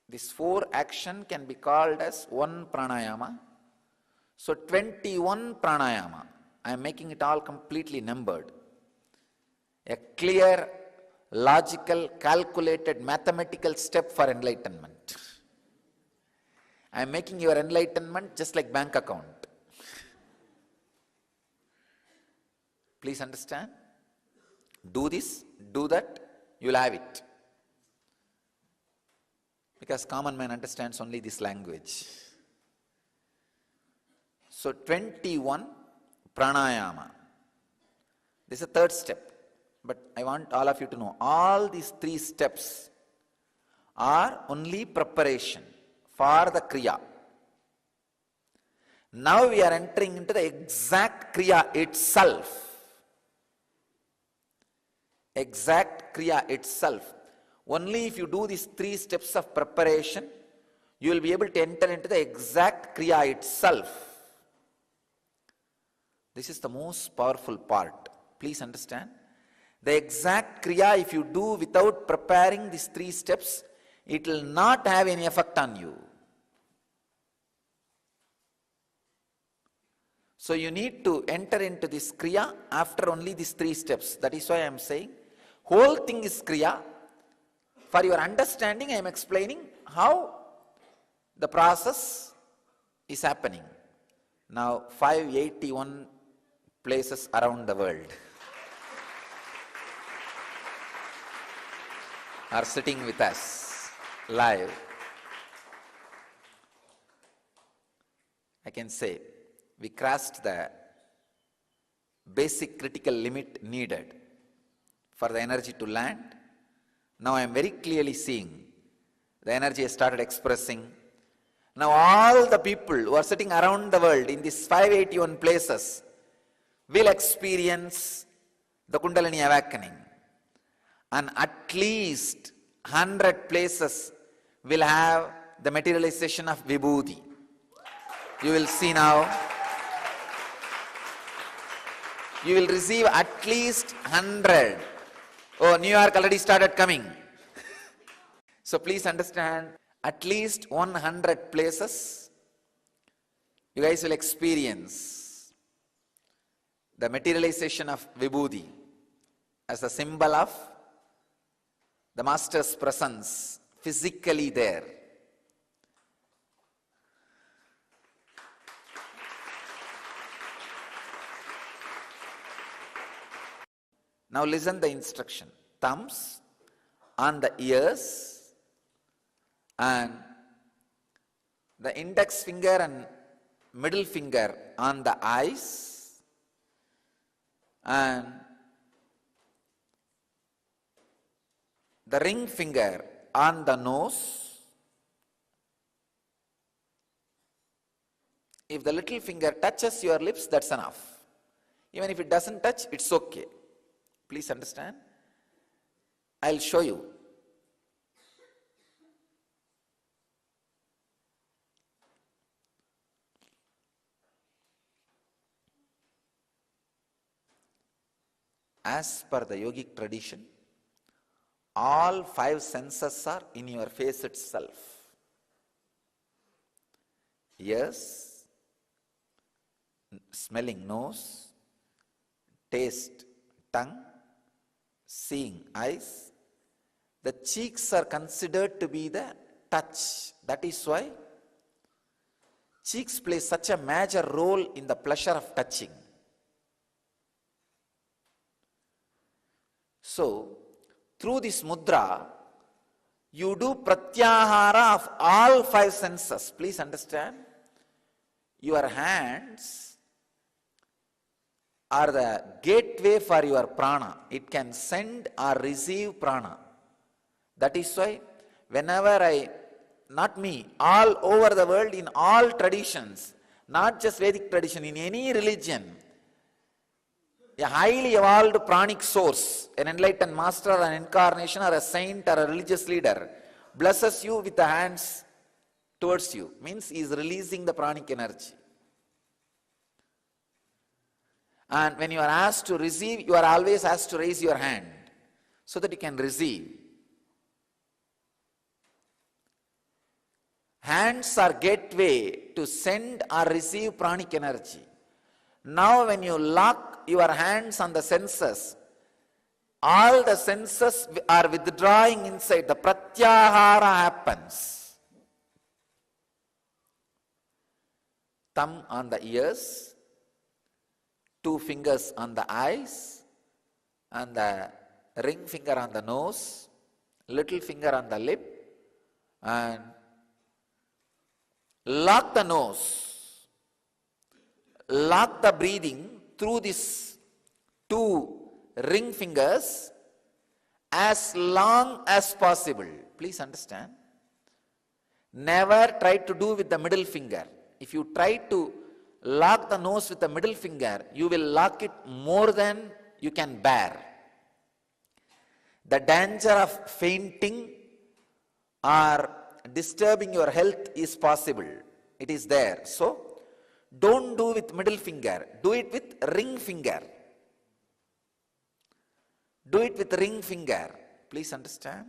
This 4 action can be called as one pranayama. So 21 pranayama. I am making it all completely numbered. A clear, logical, calculated, mathematical step for enlightenment. I am making your enlightenment just like bank account. Please understand. Do this, do that, you will have it. Because common man understands only this language. So 21 pranayama. This is the 3rd step. But I want all of you to know, all these 3 steps are only preparation for the Kriya. Now we are entering into the exact Kriya itself. Exact Kriya itself. Only if you do these 3 steps of preparation, you will be able to enter into the exact Kriya itself. This is the most powerful part. Please understand. The exact Kriya, if you do without preparing these 3 steps, it will not have any effect on you. So you need to enter into this Kriya after only these 3 steps. That is why I am saying, whole thing is Kriya. For your understanding, I am explaining how the process is happening. Now, 581 places around the world are sitting with us live. I can say we crossed the basic critical limit needed for the energy to land. Now I am very clearly seeing the energy has started expressing. Now all the people who are sitting around the world in these 581 places will experience the Kundalini awakening. And at least 100 places will have the materialization of Vibhuti. You will see now. You will receive at least 100. Oh, New York already started coming. So please understand, at least 100 places you guys will experience the materialization of Vibhuti as a symbol of the Master's presence physically there. Now listen the instruction. Thumbs on the ears and the index finger and middle finger on the eyes and the ring finger on the nose. If the little finger touches your lips, that's enough. Even if it doesn't touch, it's okay. Please understand. I'll show you. As per the yogic tradition, all 5 senses are in your face itself. Ears, smelling nose, taste tongue, seeing eyes, the cheeks are considered to be the touch. That is why cheeks play such a major role in the pleasure of touching. So, through this mudra, you do pratyahara of all five senses. Please understand, your hands are the gateway for your prana. It can send or receive prana. That is why whenever not me, all over the world, in all traditions, not just Vedic tradition, in any religion, a highly evolved pranic source, an enlightened master or an incarnation or a saint or a religious leader, blesses you with the hands towards you. Means he is releasing the pranic energy. And when you are asked to receive, you are always asked to raise your hand so that you can receive. Hands are gateway to send or receive pranic energy. Now when you lock your hands on the senses, all the senses are withdrawing inside. The pratyahara happens. Thumb on the ears, 2 fingers on the eyes, and the ring finger on the nose, little finger on the lip, and lock the nose, lock the breathing through these 2 ring fingers as long as possible. Please understand. Never try to do with the middle finger. If you try to lock the nose with the middle finger, you will lock it more than you can bear. The danger of fainting or disturbing your health is possible. It is there. So, don't do with middle finger. Do it with ring finger. Do it with ring finger. Please understand.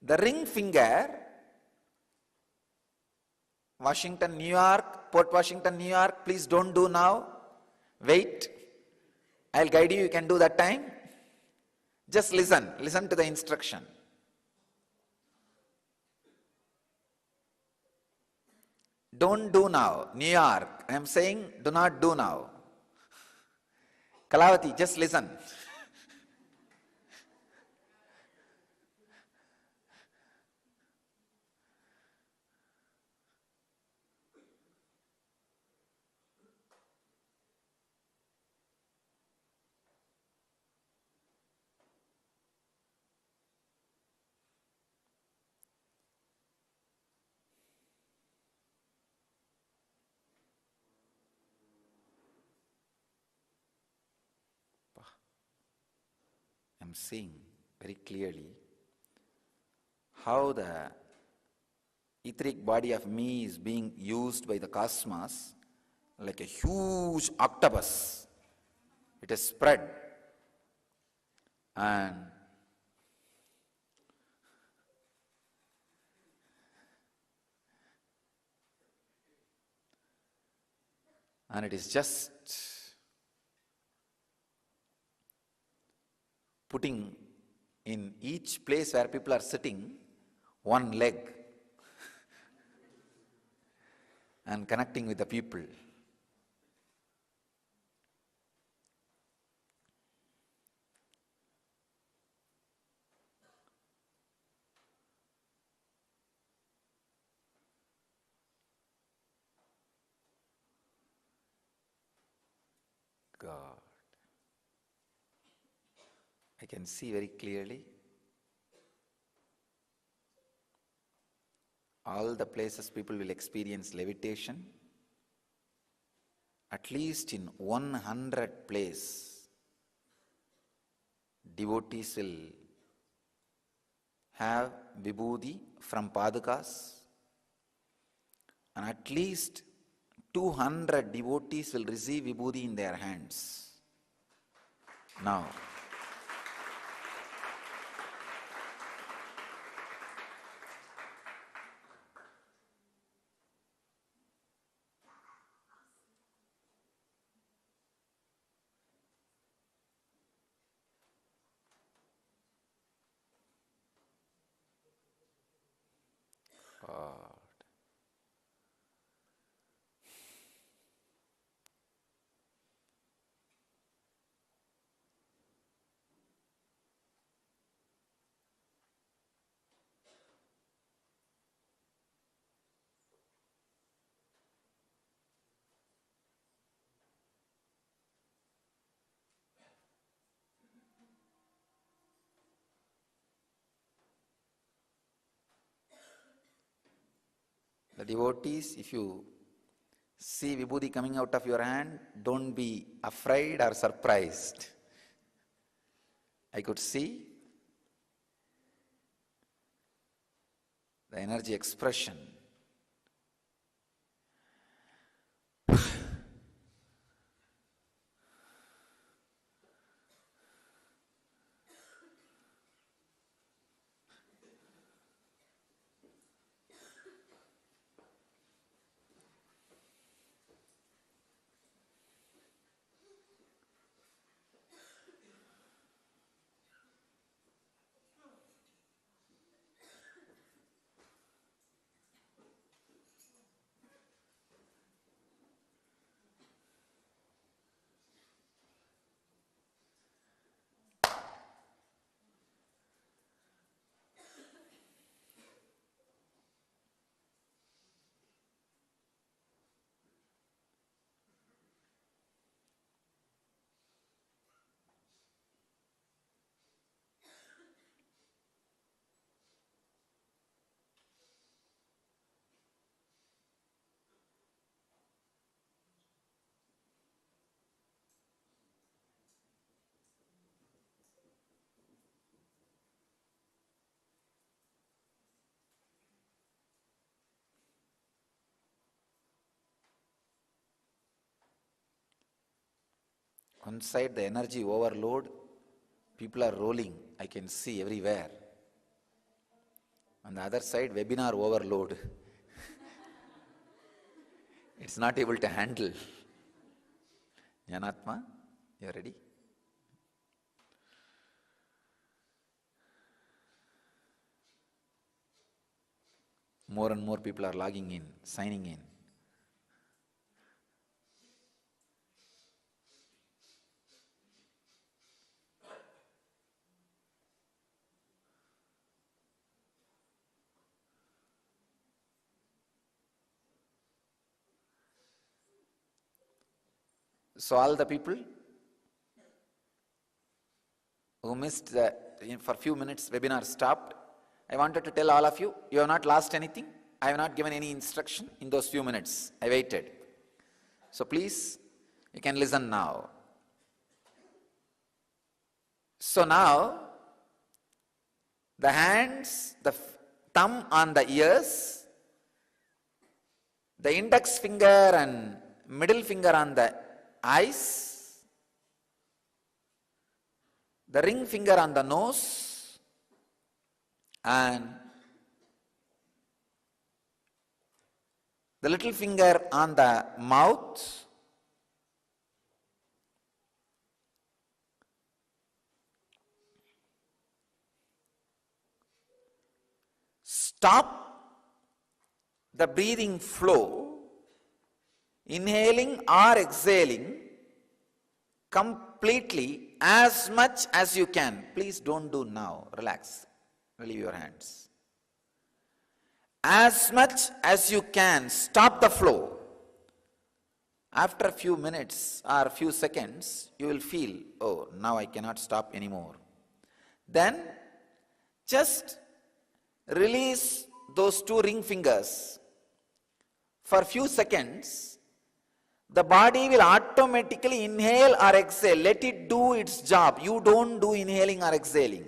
The ring finger, Washington, New York, Port Washington, New York, please don't do now. Wait. I'll guide you. You can do that time. Just listen. Listen to the instruction. Don't do now. New York, I am saying do not do now. Kalavati, just listen. I'm seeing very clearly how the etheric body of me is being used by the cosmos like a huge octopus. It has spread and it is just putting in each place where people are sitting one leg and connecting with the people. God. I can see very clearly all the places people will experience levitation. At least in 100 places, devotees will have vibhuti from padukas, and at least 200 devotees will receive vibhuti in their hands. Now, The devotees, if you see vibhuti coming out of your hand, don't be afraid or surprised. I could see the energy expression. One side the energy overload, people are rolling, I can see everywhere. On the other side, webinar overload. It's not able to handle. Jnanatma, you are ready? More and more people are logging in, signing in. So all the people who missed for a few minutes webinar stopped, I wanted to tell all of you, you have not lost anything. I have not given any instruction in those few minutes. I waited. So please, you can listen now. So now, the hands, the thumb on the ears, the index finger and middle finger on the eyes, the ring finger on the nose, and the little finger on the mouth, stop the breathing flow, inhaling or exhaling completely as much as you can. Please don't do now. Relax. Relieve your hands. As much as you can, stop the flow. After a few minutes or a few seconds, you will feel, oh, now I cannot stop anymore. Then just release those two ring fingers. For a few seconds, the body will automatically inhale or exhale. Let it do its job. You don't do inhaling or exhaling.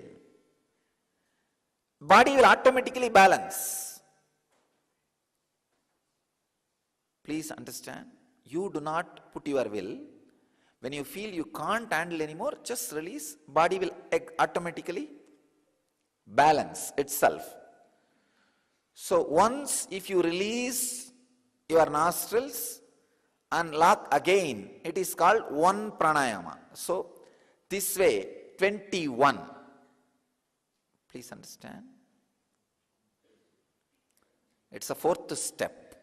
Body will automatically balance. Please understand, you do not put your will. When you feel you can't handle anymore, just release. Body will automatically balance itself. So once if you release your nostrils and lock again, it is called one pranayama. So this way, 21. Please understand. It's a fourth step.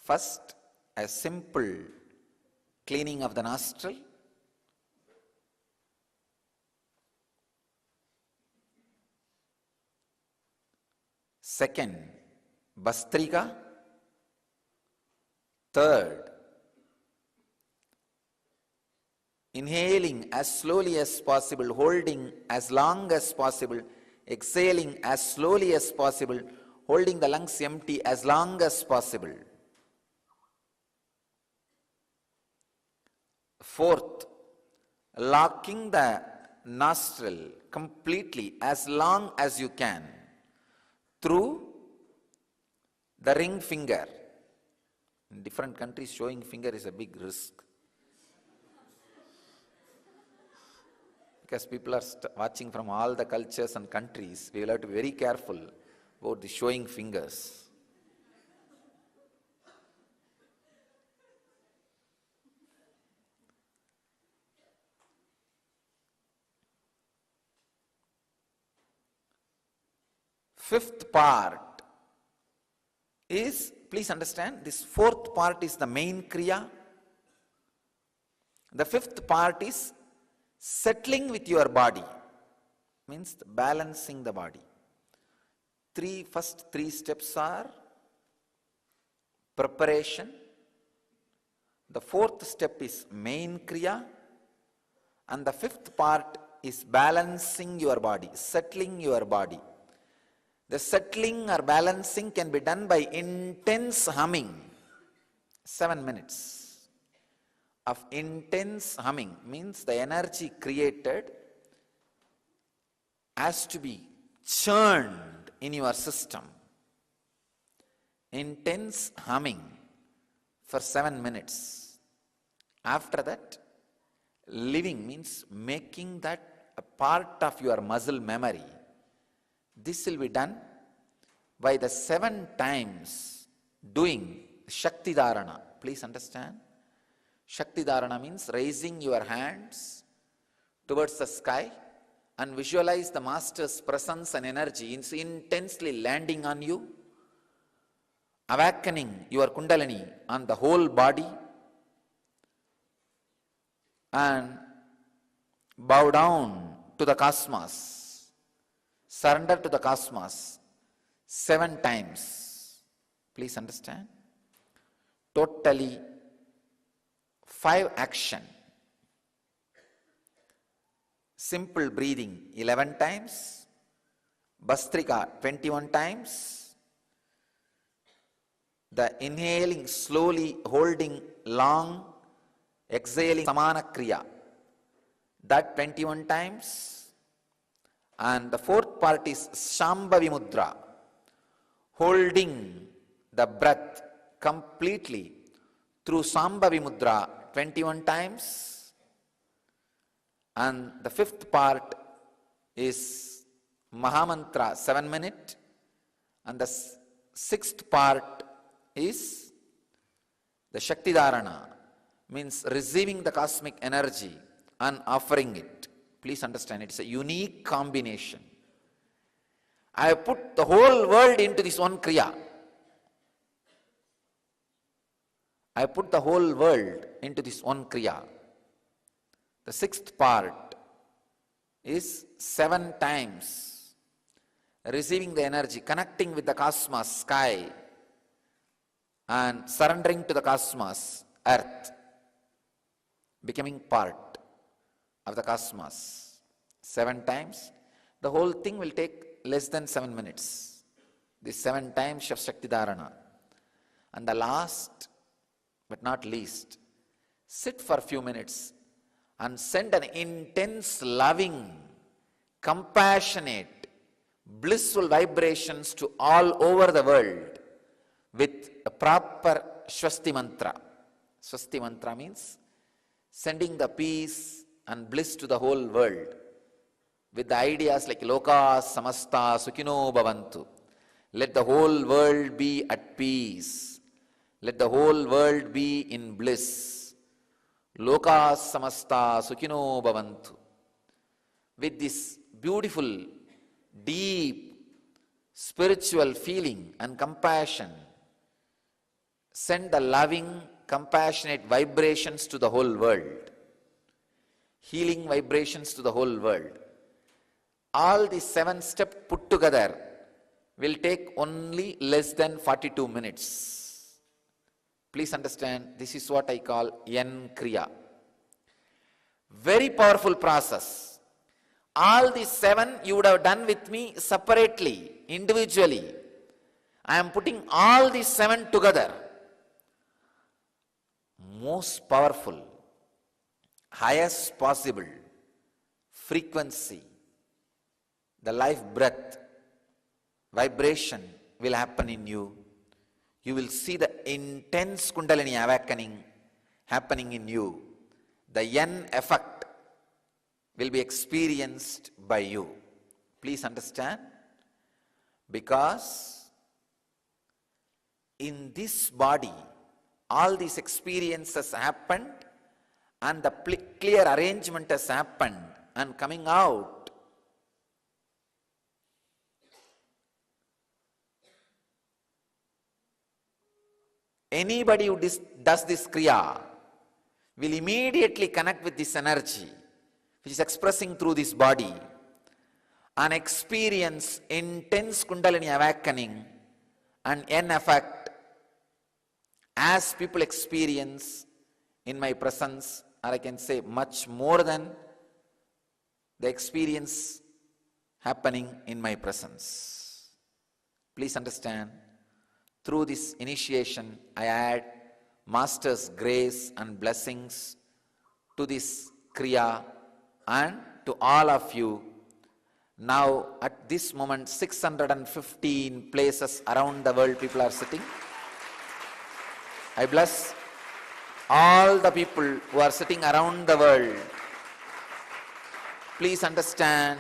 First, a simple cleaning of the nostril. Second, Bastrika. Third, inhaling as slowly as possible, holding as long as possible, exhaling as slowly as possible, holding the lungs empty as long as possible. Fourth, locking the nostril completely as long as you can through the ring finger. In different countries, showing finger is a big risk. Because people are watching from all the cultures and countries, we will have to be very careful about the showing fingers. Fifth part is, please understand, this fourth part is the main Kriya. The fifth part is settling with your body, means balancing the body. First three steps are preparation. The fourth step is main Kriya. And the fifth part is balancing your body, settling your body. The settling or balancing can be done by intense humming. 7 minutes of intense humming means the energy created has to be churned in your system. Intense humming for 7 minutes. After that, living means making that a part of your muscle memory. This will be done by the 7 times doing Shakti Dharana. Please understand. Shakti Dharana means raising your hands towards the sky and visualize the Master's presence and energy intensely landing on you, awakening your Kundalini on the whole body, and bow down to the cosmos. Surrender to the cosmos 7 times. Please understand. Totally 5 action. Simple breathing 11 times. Bastrika 21 times. The inhaling slowly, holding long, exhaling samana kriya, that 21 times. And the fourth part is Shambhavi Mudra, holding the breath completely through Shambhavi Mudra 21 times. And the fifth part is Mahamantra 7 minutes. And the sixth part is the Shakti Dharana, means receiving the cosmic energy and offering it. Please understand, it's a unique combination. I have put the whole world into this one Kriya. I put the whole world into this one Kriya. The sixth part is 7 times receiving the energy, connecting with the cosmos, sky, and surrendering to the cosmos, earth, becoming part of the cosmos. 7 times. The whole thing will take less than 7 minutes. These 7 times of Shakti Dharana. And the last but not least, sit for a few minutes and send an intense, loving, compassionate, blissful vibrations to all over the world with a proper Swasti Mantra. Swasti Mantra means sending the peace and bliss to the whole world with the ideas like Loka Samasta Sukhino Bhavantu. Let the whole world be at peace. Let the whole world be in bliss. Loka Samasta Sukhino Bhavantu. With this beautiful, deep, spiritual feeling and compassion, send the loving, compassionate vibrations to the whole world. Healing vibrations to the whole world. All these 7 steps put together will take only less than 42 minutes. Please understand, this is what I call eN-Kriya. Very powerful process. All these 7 you would have done with me separately, individually. I am putting all these 7 together. Most powerful, highest possible frequency, the life breath, vibration will happen in you. You will see the intense Kundalini awakening happening in you. The yen effect will be experienced by you. Please understand, because in this body, all these experiences happened and the clear arrangement has happened, and coming out, anybody who does this Kriya will immediately connect with this energy which is expressing through this body and experience intense Kundalini awakening and yen effect as people experience in my presence, or I can say much more than the experience happening in my presence. Please understand, through this initiation, I add Master's grace and blessings to this Kriya and to all of you. Now, at this moment, 615 places around the world people are sitting. I bless all the people who are sitting around the world. Please understand,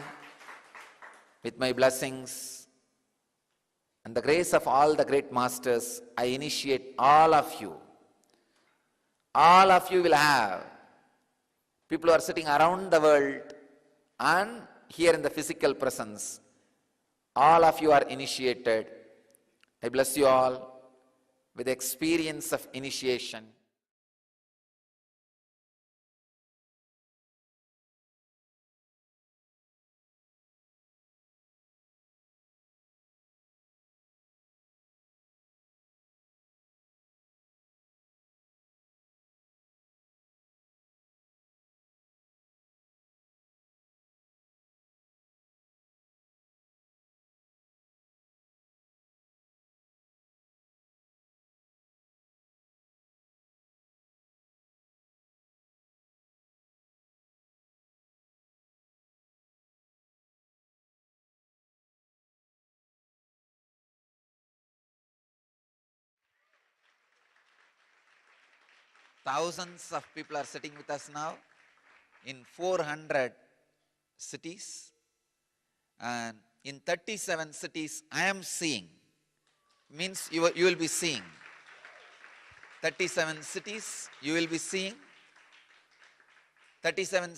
with my blessings and the grace of all the great masters, I initiate all of you. All of you will have people who are sitting around the world and here in the physical presence. All of you are initiated. I bless you all with the experience of initiation. Thousands of people are sitting with us now in 400 cities, and in 37 cities I am seeing, means you will be seeing. 37 cities you will be seeing. 37